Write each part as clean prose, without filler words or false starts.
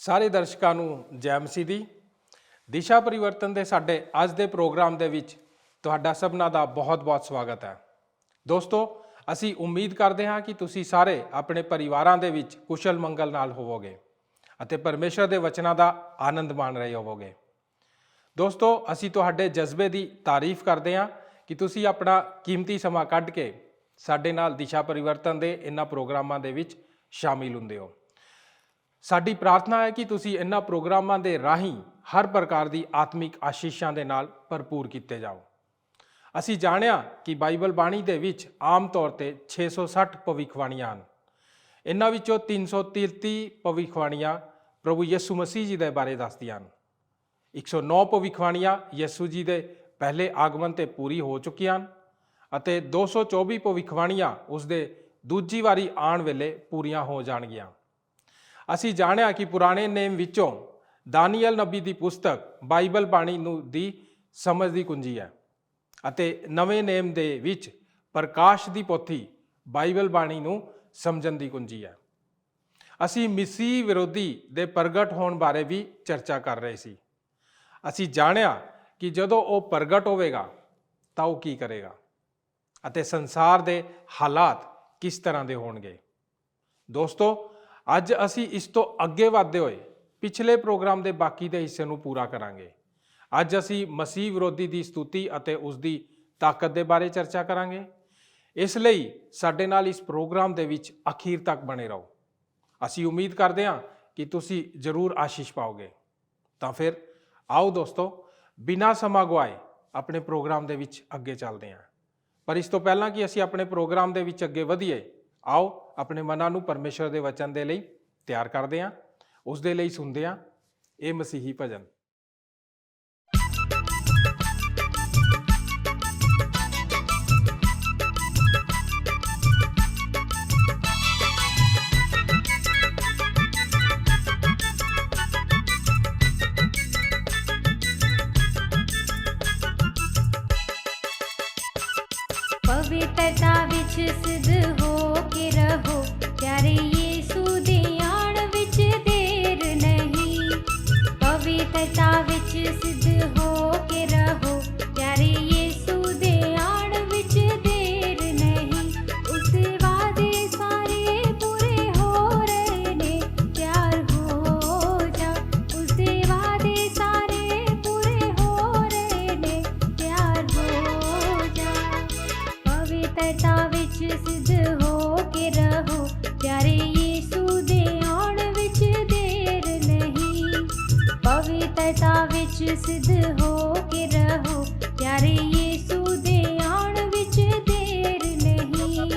ਸਾਰੇ ਦਰਸ਼ਕਾਂ ਨੂੰ ਜੈ ਮਸੀਹ ਦੀ। ਦਿਸ਼ਾ ਪਰਿਵਰਤਨ ਦੇ ਸਾਡੇ ਅੱਜ ਦੇ ਪ੍ਰੋਗਰਾਮ ਦੇ ਵਿੱਚ ਤੁਹਾਡਾ ਸਭਨਾਂ ਦਾ ਬਹੁਤ-ਬਹੁਤ ਸਵਾਗਤ ਹੈ। ਦੋਸਤੋ, ਅਸੀਂ ਉਮੀਦ ਕਰਦੇ ਹਾਂ ਕਿ ਤੁਸੀਂ ਸਾਰੇ ਆਪਣੇ ਪਰਿਵਾਰਾਂ ਦੇ ਵਿੱਚ ਕੁਸ਼ਲ ਮੰਗਲ ਨਾਲ ਹੋਵੋਗੇ ਅਤੇ ਪਰਮੇਸ਼ਰ ਦੇ ਵਚਨਾਂ ਦਾ ਆਨੰਦ ਮਾਣ ਰਹੇ ਹੋਵੋਗੇ। ਦੋਸਤੋ, ਅਸੀਂ ਤੁਹਾਡੇ ਜਜ਼ਬੇ ਦੀ ਤਾਰੀਫ ਕਰਦੇ ਹਾਂ ਕਿ ਤੁਸੀਂ ਆਪਣਾ ਕੀਮਤੀ ਸਮਾਂ ਕੱਢ ਕੇ ਸਾਡੇ ਨਾਲ ਦਿਸ਼ਾ ਪਰਿਵਰਤਨ ਦੇ ਇਹਨਾਂ ਪ੍ਰੋਗਰਾਮਾਂ ਦੇ ਵਿੱਚ ਸ਼ਾਮਿਲ ਹੁੰਦੇ ਹੋ। ਸਾਡੀ ਪ੍ਰਾਰਥਨਾ ਹੈ ਕਿ ਤੁਸੀਂ ਇਹਨਾਂ ਪ੍ਰੋਗਰਾਮਾਂ ਦੇ ਰਾਹੀਂ ਹਰ ਪ੍ਰਕਾਰ ਦੀ ਆਤਮਿਕ ਆਸ਼ੀਸ਼ਾਂ ਦੇ ਨਾਲ ਭਰਪੂਰ ਕੀਤੇ ਜਾਓ। ਅਸੀਂ ਜਾਣਿਆ ਕਿ ਬਾਈਬਲ ਬਾਣੀ ਦੇ ਵਿੱਚ ਆਮ ਤੌਰ ਤੇ 660 ਭਵਿੱਖਬਾਣੀਆਂ ਹਨ। ਇਹਨਾਂ ਵਿੱਚੋਂ 333 ਭਵਿੱਖਬਾਣੀਆਂ ਪ੍ਰਭੂ ਯਿਸੂ ਮਸੀਹ ਜੀ ਦੇ ਬਾਰੇ ਦੱਸਦੀਆਂ ਹਨ। 109 ਭਵਿੱਖਬਾਣੀਆਂ ਯਿਸੂ ਜੀ ਦੇ ਪਹਿਲੇ ਆਗਮਨ ਤੇ ਪੂਰੀ ਹੋ ਚੁੱਕੀਆਂ ਹਨ ਅਤੇ 224 ਭਵਿੱਖਬਾਣੀਆਂ ਉਸ ਦੇ ਦੂਜੀ ਵਾਰੀ ਆਉਣ ਵੇਲੇ ਪੂਰੀਆਂ ਹੋ ਜਾਣਗੀਆਂ। ਅਸੀਂ ਜਾਣਿਆ ਕਿ ਪੁਰਾਣੇ ਨੇਮ ਵਿੱਚੋਂ ਦਾਨੀਏਲ ਨਬੀ ਦੀ ਪੁਸਤਕ ਬਾਈਬਲ ਬਾਣੀ ਨੂੰ ਦੀ ਸਮਝ ਦੀ ਕੁੰਜੀ ਹੈ ਅਤੇ ਨਵੇਂ ਨੇਮ ਦੇ ਵਿੱਚ ਪ੍ਰਕਾਸ਼ ਦੀ ਪੋਥੀ ਬਾਈਬਲ ਬਾਣੀ ਨੂੰ ਸਮਝਣ ਦੀ ਕੁੰਜੀ ਹੈ। ਅਸੀਂ ਮਸੀਹ ਵਿਰੋਧੀ ਦੇ ਪ੍ਰਗਟ ਹੋਣ ਬਾਰੇ ਵੀ ਚਰਚਾ ਕਰ ਰਹੇ ਸੀ। ਅਸੀਂ ਜਾਣਿਆ ਕਿ ਜਦੋਂ ਉਹ ਪ੍ਰਗਟ ਹੋਵੇਗਾ ਤਾਂ ਉਹ ਕੀ ਕਰੇਗਾ ਅਤੇ ਸੰਸਾਰ ਦੇ ਹਾਲਾਤ ਕਿਸ ਤਰ੍ਹਾਂ ਦੇ ਹੋਣਗੇ। ਦੋਸਤੋ, ਅੱਜ ਅਸੀਂ ਇਸ ਤੋਂ ਅੱਗੇ ਵਧਦੇ ਹੋਏ ਪਿਛਲੇ ਪ੍ਰੋਗਰਾਮ ਦੇ ਬਾਕੀ ਦੇ ਹਿੱਸੇ ਨੂੰ ਪੂਰਾ ਕਰਾਂਗੇ। ਅੱਜ ਅਸੀਂ ਮਸੀਹ ਵਿਰੋਧੀ ਦੀ ਸਤੁਤੀ ਅਤੇ ਉਸ ਦੀ ਤਾਕਤ ਦੇ ਬਾਰੇ ਚਰਚਾ ਕਰਾਂਗੇ। ਇਸ ਲਈ ਸਾਡੇ ਨਾਲ ਇਸ ਪ੍ਰੋਗਰਾਮ ਦੇ ਵਿੱਚ ਅਖੀਰ ਤੱਕ ਬਣੇ ਰਹੋ। ਅਸੀਂ ਉਮੀਦ ਕਰਦੇ ਹਾਂ ਕਿ ਤੁਸੀਂ ਜ਼ਰੂਰ ਆਸ਼ੀਸ਼ ਪਾਓਗੇ। ਤਾਂ ਫਿਰ ਆਓ ਦੋਸਤੋ, ਬਿਨਾਂ ਸਮਾਂ ਗਵਾਏ ਆਪਣੇ ਪ੍ਰੋਗਰਾਮ ਦੇ ਵਿੱਚ ਅੱਗੇ ਚੱਲਦੇ ਹਾਂ। ਪਰ ਇਸ ਤੋਂ ਪਹਿਲਾਂ ਕਿ ਅਸੀਂ ਆਪਣੇ ਪ੍ਰੋਗਰਾਮ ਦੇ ਵਿੱਚ ਅੱਗੇ ਵਧੀਏ, ਆਓ ਆਪਣੇ ਮਨਾਂ ਨੂੰ ਪਰਮੇਸ਼ਰ ਦੇ ਵਚਨ ਦੇ ਲਈ ਤਿਆਰ ਕਰਦੇ ਹਾਂ। ਉਸ ਦੇ ਲਈ ਸੁਣਦੇ ਹਾਂ ਇਹ ਮਸੀਹੀ ਭਜਨ। पवित्रता विच सिद्ध हो के रहो, प्यारे यीशु दे आण विच देर नहीं। पवित्रता विच सिद्ध हो के रहो, प्यारे यीशु दे आण विच देर नहीं। उसदे वादे सारे पूरे हो रहे ने, तैयार हो जा। उसदे वादे सारे पूरे हो रहे ने, तैयार हो जा। पवित्रता विच सिद्ध हो के रहो, प्यारे यीशु दे आण विच देर नहीं। पवित्रता विच सिद्ध हो के रहो, प्यारे यीशु दे आण विच देर नहीं।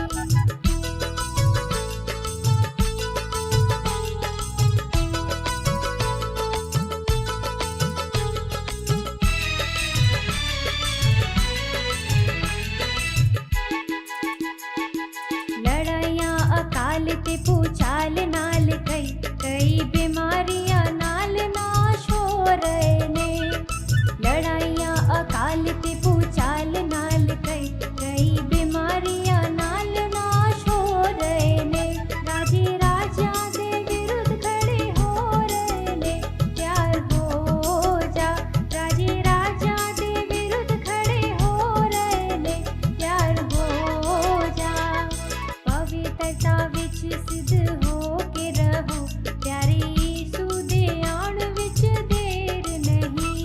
लड़ाइयां अकाल ते भूचाल नाल कई बीमारियां नाल नाश हो रहे ने। लड़ाइयां अकाल ते भूचाल नाल कई बीमारियां नाल नाश हो रहे ने। राजे राजा दे विरुद्ध खड़े हो रहे ने, तैयार हो जा। राजे राजा दे विरुद्ध खड़े हो रहे ने, तैयार हो जा। पवित्रता विच सिद्ध हो के रहो, प्यारे यीशु दे आण विच देर नहीं।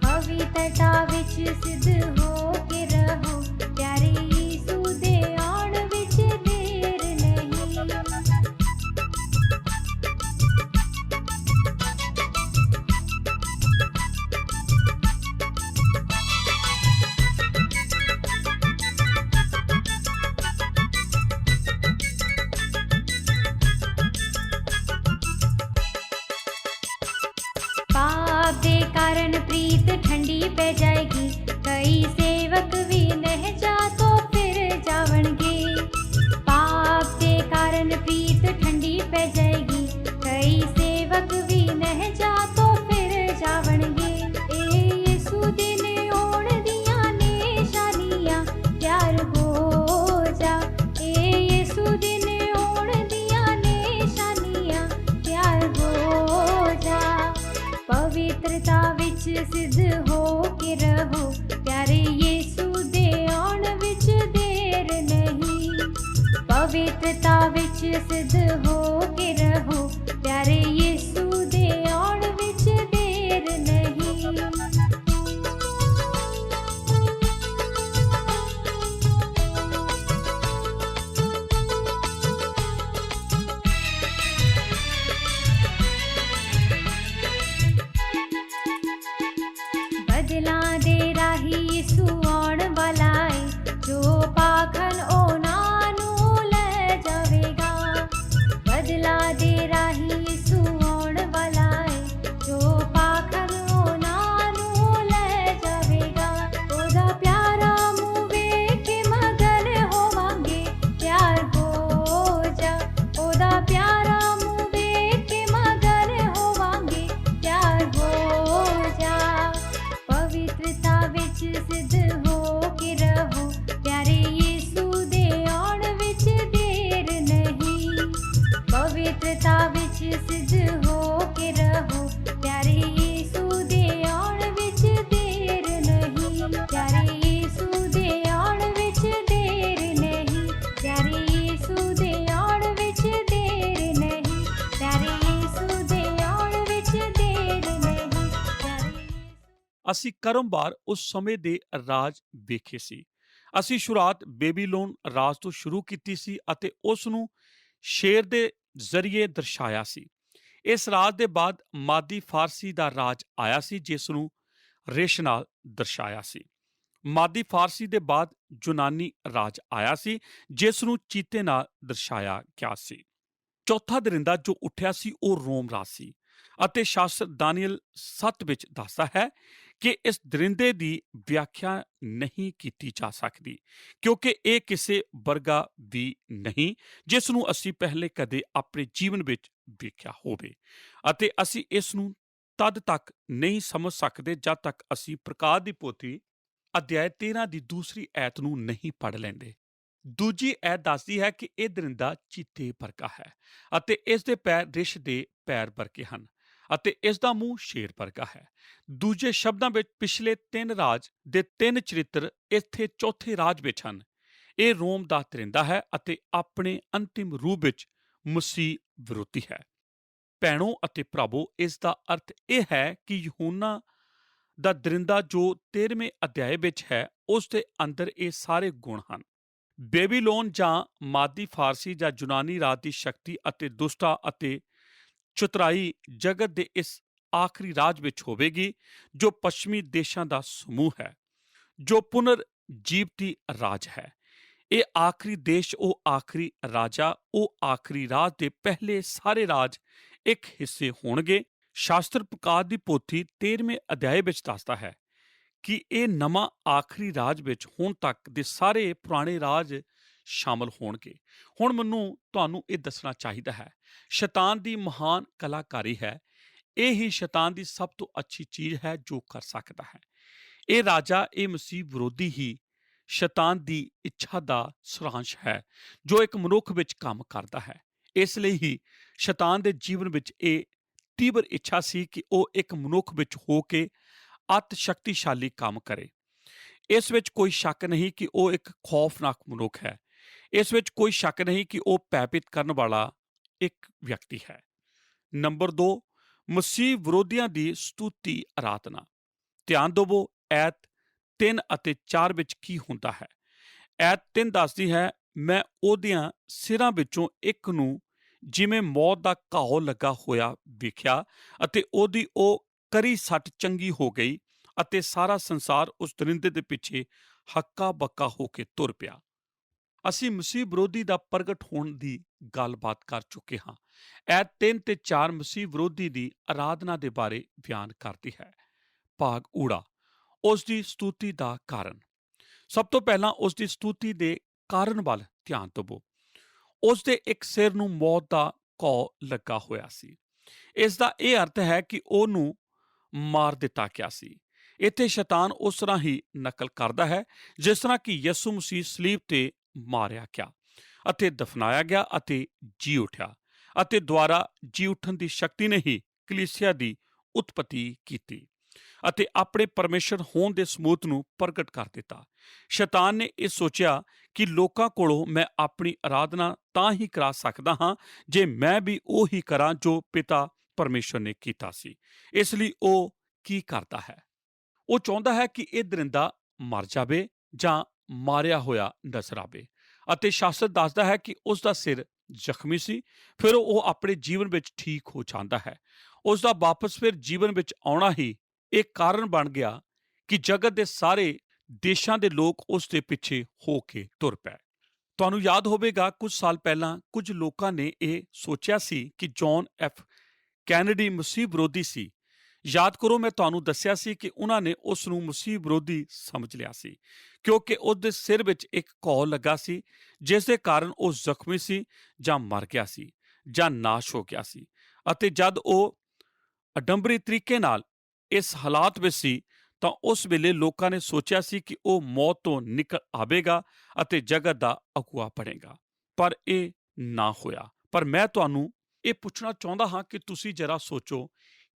पवित्रता विच सिद्ध हो के रहो, प्यारे यीशु दे आण विच देर नहीं। पाप दे कारण प्रीत ठंडी पै जाएगी, कई सेवक भी लहजा तो फिर जावणगे। पाप दे कारण प्रीत ठंडी पै जाएगी, कई सेवक भी लहजा तो फिर जावणगे। ए यीशु दे ने ओण दियां निशानियां, तैयार हो जा। ए यीशु दे ने ओण दियां निशानियां, तैयार हो सिद्ध हो के रहो, प्यारे यीशु दे आउण विच देर नहीं। पवित्रता विच सिद्ध हो के रहो, प्यारे यीशु दे आउण विच देर नहीं। बदला दे राही यीशु आउण वाला ए, जो पाखन ਉਹਨਾਂ ਨੂੰ ਲੈ ਜਾਵੇਗਾ। बदला दे राही यीशु आउण वाला ਏ, ਜੋ ਪਾਖਨ ਉਹਨਾਂ ਨੂੰ ਲੈ ਜਾਵੇਗਾ। ਉਹਦਾ ਪਿਆਰਾ ਮੂੰਹ ਵੇਖ ਕੇ ਮਗਨ ਹੋਵਾਂਗੇ, ਤਿਆਰ ਹੋ ਜਾ। ਉਹਦਾ ਪਿਆਰਾ ਮੂੰਹ ਵੇਖ ਕੇ ਮਗਨ ਹੋਵਾਂਗੇ, ਤਿਆਰ ਹੋ ਜਾ। ਪਵਿੱਤਰਤਾ ਵਿੱਚ ਸਿੱਧ ਹੋ ਕੇ ਰਹੋ, ਪਿਆਰੇ ਯੀਸ਼ੂ ਦੇ ਆਉਣ ਵਿੱਚ ਦੇਰ ਨਹੀਂ। ਪਵਿੱਤਰਤਾ ਵਿੱਚ ਸਿੱਧ ਹੋ ਕੇ ਰਹੋ, ਪਿਆਰੇ ਯੀਸ਼ੂ ਦੇ ਆਉਣ ਵਿੱਚ ਦੇਰ ਨਹੀਂ। ਪਿਆਰੇ ਯੀਸ਼ੂ ਦੇ ਆਉਣ ਵਿੱਚ ਦੇਰ ਨਹੀਂ। ਪਿਆਰੇ ਯੀਸ਼ੂ ਦੇ ਆਉਣ ਵਿੱਚ ਦੇਰ ਨਹੀਂ। ਪਿਆਰੇ ਯੀਸ਼ੂ ਦੇ ਆਉਣ ਵਿੱਚ ਦੇਰ ਨਹੀਂ। ਪਿਆਰੇ ਅਸੀਂ ਕਰਮਵਾਰ ਉਸ ਸਮੇਂ ਦੇ ਰਾਜ ਵੇਖੇ ਸੀ। ਅਸੀਂ ਸ਼ੁਰੂਆਤ ਬੇਬੀਲੋਨ ਰਾਜ ਤੋਂ ਸ਼ੁਰੂ ਕੀਤੀ ਸੀ ਅਤੇ ਉਸ ਨੂੰ ਸ਼ੇਰ ਦੇ ਜ਼ਰੀਏ ਦਰਸਾਇਆ ਸੀ। ਇਸ ਰਾਜ ਦੇ ਬਾਅਦ ਮਾਦੀ ਫਾਰਸੀ ਦਾ ਰਾਜ ਆਇਆ ਸੀ, ਜਿਸ ਨੂੰ ਰਿਸ਼ ਨਾਲ ਦਰਸਾਇਆ ਸੀ। ਮਾਦੀ ਫਾਰਸੀ ਦੇ ਬਾਅਦ ਯੂਨਾਨੀ ਰਾਜ ਆਇਆ ਸੀ, ਜਿਸ ਨੂੰ ਚੀਤੇ ਨਾਲ ਦਰਸਾਇਆ ਗਿਆ ਸੀ। ਚੌਥਾ ਦਰਿੰਦਾ ਜੋ ਉੱਠਿਆ ਸੀ ਉਹ ਰੋਮ ਰਾਜ ਸੀ ਅਤੇ ਸ਼ਾਸਤਰ ਦਾਨੀਏਲ 7 ਵਿੱਚ ਦੱਸਦਾ ਹੈ ਕਿ ਇਸ ਦਰਿੰਦੇ ਦੀ ਵਿਆਖਿਆ ਨਹੀਂ ਕੀਤੀ ਜਾ ਸਕਦੀ, ਕਿਉਂਕਿ ਇਹ ਕਿਸੇ ਵਰਗਾ ਵੀ ਨਹੀਂ ਜਿਸ ਨੂੰ ਅਸੀਂ ਪਹਿਲੇ ਕਦੇ ਆਪਣੇ ਜੀਵਨ ਵਿੱਚ ਵੇਖਿਆ ਹੋਵੇ, ਅਤੇ ਅਸੀਂ ਇਸ ਨੂੰ ਤਦ ਤੱਕ ਨਹੀਂ ਸਮਝ ਸਕਦੇ ਜਦ ਤੱਕ ਅਸੀਂ ਪ੍ਰਕਾਸ਼ ਦੀ ਪੋਥੀ ਅਧਿਆਇ 13 ਦੀ ਦੂਸਰੀ ਐਤ ਨੂੰ ਨਹੀਂ ਪੜ੍ਹ ਲੈਂਦੇ। ਦੂਜੀ ਐਤ ਦੱਸਦੀ ਹੈ ਕਿ ਇਹ ਦਰਿੰਦਾ ਚੀਤੇ ਵਰਗਾ ਹੈ ਅਤੇ ਇਸ ਦੇ ਪੈਰ ਰਿਸ਼ ਦੇ ਪੈਰ ਵਰਗੇ ਹਨ ਅਤੇ ਇਸ ਦਾ ਮੂੰਹ ਸ਼ੇਰ ਵਰਗਾ ਹੈ। ਦੂਜੇ ਸ਼ਬਦਾਂ ਵਿੱਚ ਪਿਛਲੇ 3 ਰਾਜ ਦੇ 3 ਚਰਿੱਤਰ ਇੱਥੇ ਚੌਥੇ ਰਾਜ ਵਿੱਚ ਹਨ। ਇਹ ਰੋਮ ਦਾ ਦਰਿੰਦਾ ਹੈ ਅਤੇ ਆਪਣੇ ਅੰਤਿਮ ਰੂਪ ਵਿੱਚ ਮਸੀਹ ਵਿਰੋਧੀ ਹੈ। ਭੈਣੋ ਅਤੇ ਭਰਾਵੋ, ਇਸ ਦਾ ਅਰਥ ਇਹ ਹੈ ਕਿ ਯਹੂਨਾ ਦਾ ਦਰਿੰਦਾ ਜੋ 13ਵੇਂ ਅਧਿਆਇ ਵਿੱਚ ਹੈ, ਉਸ ਦੇ ਅੰਦਰ ਇਹ ਸਾਰੇ ਗੁਣ ਹਨ। ਬੇਬੀਲੋਨ ਜਾਂ ਮਾਦੀ ਫਾਰਸੀ ਜਾਂ ਯੂਨਾਨੀ ਰਾਜ ਦੀ ਸ਼ਕਤੀ ਅਤੇ ਦੁਸ਼ਟਤਾ ਅਤੇ ਚਤੁਰਾਈ ਜਗਤ ਦੇ ਇਸ ਆਖਰੀ ਰਾਜ ਵਿੱਚ ਹੋਵੇਗੀ, ਜੋ ਪੱਛਮੀ ਦੇਸ਼ਾਂ ਦਾ ਸਮੂਹ ਹੈ, ਜੋ ਪੁਨਰ ਜੀਵਤੀ ਰਾਜ ਹੈ। ਇਹ ਆਖਰੀ ਦੇਸ਼, ਉਹ ਆਖਰੀ ਰਾਜਾ, ਉਹ ਆਖਰੀ ਰਾਜ ਦੇ ਪਹਿਲੇ ਸਾਰੇ ਰਾਜ ਇੱਕ ਹਿੱਸੇ ਹੋਣਗੇ। ਸ਼ਾਸਤਰ ਪ੍ਰਕਾਸ਼ ਦੀ ਪੋਥੀ 13ਵੇਂ ਅਧਿਆਇ ਵਿੱਚ ਦੱਸਦਾ ਹੈ ਕਿ ਇਹ ਨਵਾਂ ਆਖਰੀ ਰਾਜ ਵਿੱਚ ਹੁਣ ਤੱਕ ਦੇ ਸਾਰੇ ਪੁਰਾਣੇ ਰਾਜ ਸ਼ਾਮਲ ਹੋਣਗੇ। ਹੁਣ ਮੈਨੂੰ ਤੁਹਾਨੂੰ ਇਹ ਦੱਸਣਾ ਚਾਹੀਦਾ ਹੈ, ਸ਼ੈਤਾਨ ਦੀ ਮਹਾਨ ਕਲਾਕਾਰੀ ਹੈ। ਇਹ ਹੀ ਸ਼ੈਤਾਨ ਦੀ ਸਭ ਤੋਂ ਅੱਛੀ ਚੀਜ਼ ਹੈ ਜੋ ਕਰ ਸਕਦਾ ਹੈ। ਇਹ ਰਾਜਾ, ਇਹ ਮਸੀਹ ਵਿਰੋਧੀ ਹੀ ਸ਼ੈਤਾਨ ਦੀ ਇੱਛਾ ਦਾ ਸਾਰਾਂਸ਼ ਹੈ ਜੋ ਇੱਕ ਮਨੁੱਖ ਵਿੱਚ ਕੰਮ ਕਰਦਾ ਹੈ। ਇਸ ਲਈ ਹੀ ਸ਼ੈਤਾਨ ਦੇ ਜੀਵਨ ਵਿੱਚ ਇਹ ਤੀਬਰ ਇੱਛਾ ਸੀ ਕਿ ਉਹ ਇੱਕ ਮਨੁੱਖ ਵਿੱਚ ਹੋ ਕੇ ਅਤ ਸ਼ਕਤੀਸ਼ਾਲੀ ਕੰਮ ਕਰੇ। ਇਸ ਵਿੱਚ ਕੋਈ ਸ਼ੱਕ ਨਹੀਂ ਕਿ ਉਹ ਇੱਕ ਖੌਫਨਾਕ ਮਨੁੱਖ ਹੈ। ਇਸ ਵਿੱਚ ਕੋਈ ਸ਼ੱਕ ਨਹੀਂ ਕਿ ਉਹ ਭੈਭੀਤ ਕਰਨ ਵਾਲਾ ਇੱਕ ਵਿਅਕਤੀ ਹੈ। ਨੰਬਰ 2, ਮਸੀਹ ਵਿਰੋਧੀਆਂ ਦੀ ਸਤੁਤੀ ਆਰਾਧਨਾ। ਧਿਆਨ ਦੇਵੋ, ਐਤ 3 ਅਤੇ 4 ਵਿੱਚ ਕੀ ਹੁੰਦਾ ਹੈ। ਐਤ 3 ਦੱਸਦੀ ਹੈ, ਮੈਂ ਉਹਦਿਆਂ ਸਿਰਾਂ ਵਿੱਚੋਂ ਇੱਕ ਨੂੰ ਜਿਵੇਂ ਮੌਤ ਦਾ ਘਾਉ ਲੱਗਾ ਹੋਇਆ ਵੇਖਿਆ ਅਤੇ ਉਹਦੀ ਉਹ ਕਰੀ ਸੱਟ ਚੰਗੀ ਹੋ ਗਈ ਅਤੇ ਸਾਰਾ ਸੰਸਾਰ ਉਸ ਦਰਿੰਦੇ ਦੇ ਪਿੱਛੇ ਹੱਕਾ ਬੱਕਾ ਹੋ ਕੇ ਤੁਰ ਪਿਆ। ਅਸੀਂ ਮਸੀਹ ਵਿਰੋਧੀ ਦਾ ਪ੍ਰਗਟ ਹੋਣ ਦੀ ਗੱਲਬਾਤ ਕਰ ਚੁੱਕੇ ਹਾਂ। ਐਤ 3 ਤੇ 4 ਮਸੀਹ ਵਿਰੋਧੀ ਦੀ ਆਰਾਧਨਾ ਦੇ ਬਾਰੇ ਬਿਆਨ ਕਰਦੀ ਹੈ। ਭਾਗ ਊੜਾ, ਉਸ ਦੀ ਸਤੁਤੀ ਦਾ ਕਾਰਨ। ਸਭ ਤੋਂ ਪਹਿਲਾਂ ਉਸ ਦੀ ਸਤੁਤੀ ਦੇ ਕਾਰਨ ਵੱਲ ਧਿਆਨ ਦੇਵੋ। ਉਸ ਦੇ ਇੱਕ ਸਿਰ ਨੂੰ ਮੌਤ ਦਾ ਘਾਉ ਲੱਗਾ ਹੋਇਆ ਸੀ। ਇਸ ਦਾ ਇਹ ਅਰਥ ਹੈ ਕਿ ਉਹਨੂੰ ਮਾਰ ਦਿੱਤਾ ਗਿਆ ਸੀ। ਇੱਥੇ ਸ਼ੈਤਾਨ ਉਸ ਤਰ੍ਹਾਂ ਹੀ ਨਕਲ ਕਰਦਾ ਹੈ ਜਿਸ ਤਰ੍ਹਾਂ ਕਿ ਯਿਸੂ ਮਸੀਹ ਸਲੀਬ ਤੇ ਮਾਰਿਆ ਗਿਆ ਅਤੇ ਦਫਨਾਇਆ ਗਿਆ ਅਤੇ ਜੀ ਉੱਠਿਆ, ਅਤੇ ਦੁਆਰਾ ਜੀ ਉੱਠਣ ਦੀ ਸ਼ਕਤੀ ਨੇ ਹੀ ਕਲੀਸਿਆ ਦੀ ਉਤਪਤੀ ਕੀਤੀ। ਅਤੇ ਆਪਣੇ ਪਰਮੇਸ਼ਰ ਹੋਣ ਦੇ ਸਬੂਤ ਨੂੰ ਪ੍ਰਗਟ ਕਰ ਦਿੱਤਾ। ਸ਼ੈਤਾਨ ਨੇ ਇਹ ਸੋਚਿਆ ਕਿ ਲੋਕਾਂ ਕੋਲੋਂ ਮੈਂ ਆਪਣੀ ਆਰਾਧਨਾ ਤਾਂ ਹੀ ਕਰਾ ਸਕਦਾ ਹਾਂ ਜੇ ਮੈਂ ਵੀ ਉਹ ਹੀ ਕਰਾਂ ਜੋ ਪਿਤਾ ਪਰਮੇਸ਼ਰ ਨੇ ਕੀਤਾ ਸੀ। ਇਸ ਲਈ ਉਹ ਕੀ ਕਰਦਾ ਹੈ? ਉਹ ਚਾਹੁੰਦਾ ਹੈ ਕਿ ਇਹ ਦਰਿੰਦਾ ਮਰ ਜਾਵੇ ਜਾਂ ਮਾਰਿਆ ਹੋਇਆ ਨਜ਼ਰ ਆਵੇ। ਅਤੇ ਸ਼ਾਸਤਰ ਦੱਸਦਾ ਹੈ ਕਿ ਉਸ ਦਾ ਸਿਰ ਜ਼ਖਮੀ ਸੀ, ਫਿਰ ਉਹ ਆਪਣੇ ਜੀਵਨ ਵਿੱਚ ਠੀਕ ਹੋ ਜਾਂਦਾ ਹੈ। ਉਸ ਦਾ ਵਾਪਸ ਫਿਰ ਜੀਵਨ ਵਿੱਚ ਆਉਣਾ ਹੀ ਇਹ ਕਾਰਨ ਬਣ ਗਿਆ ਕਿ ਜਗਤ ਦੇ ਸਾਰੇ ਦੇਸ਼ਾਂ ਦੇ ਲੋਕ ਉਸ ਦੇ ਪਿੱਛੇ ਹੋ ਕੇ ਤੁਰ ਪਏ। ਤੁਹਾਨੂੰ ਯਾਦ ਹੋਵੇਗਾ, ਕੁਝ ਸਾਲ ਪਹਿਲਾਂ ਕੁਝ ਲੋਕਾਂ ਨੇ ਇਹ ਸੋਚਿਆ ਸੀ ਕਿ ਜੌਨ ਐਫ ਕੈਨੇਡੀ ਮਸੀਹ ਵਿਰੋਧੀ ਸੀ। ਯਾਦ ਕਰੋ, ਮੈਂ ਤੁਹਾਨੂੰ ਦੱਸਿਆ ਸੀ ਕਿ ਉਹਨਾਂ ਨੇ ਉਸ ਨੂੰ ਮਸੀਹ ਵਿਰੋਧੀ ਸਮਝ ਲਿਆ ਸੀ ਕਿਉਂਕਿ ਉਸ ਦੇ ਸਿਰ ਵਿੱਚ ਇੱਕ ਘਾव ਲੱਗਾ ਸੀ, ਜਿਸ ਦੇ ਕਾਰਨ ਉਹ ਜ਼ਖਮੀ ਸੀ ਜਾਂ ਮਰ ਗਿਆ ਸੀ ਜਾਂ ਨਾਸ਼ ਹੋ ਗਿਆ ਸੀ। ਅਤੇ ਜਦ ਉਹ ਅਡੰਬਰੀ ਤਰੀਕੇ ਨਾਲ ਇਸ ਹਾਲਾਤ ਵਿੱਚ ਸੀ ਤਾਂ ਉਸ ਵੇਲੇ ਲੋਕਾਂ ਨੇ ਸੋਚਿਆ ਸੀ ਕਿ ਉਹ ਮੌਤ ਤੋਂ ਨਿਕਲ ਆਵੇਗਾ ਅਤੇ ਜਗਤ ਦਾ ਅਗੁਆ ਬਣੇਗਾ, ਪਰ ਇਹ ਨਾ ਹੋਇਆ। ਪਰ ਮੈਂ ਤੁਹਾਨੂੰ ਇਹ ਪੁੱਛਣਾ ਚਾਹੁੰਦਾ ਹਾਂ ਕਿ ਤੁਸੀਂ ਜਰਾ ਸੋਚੋ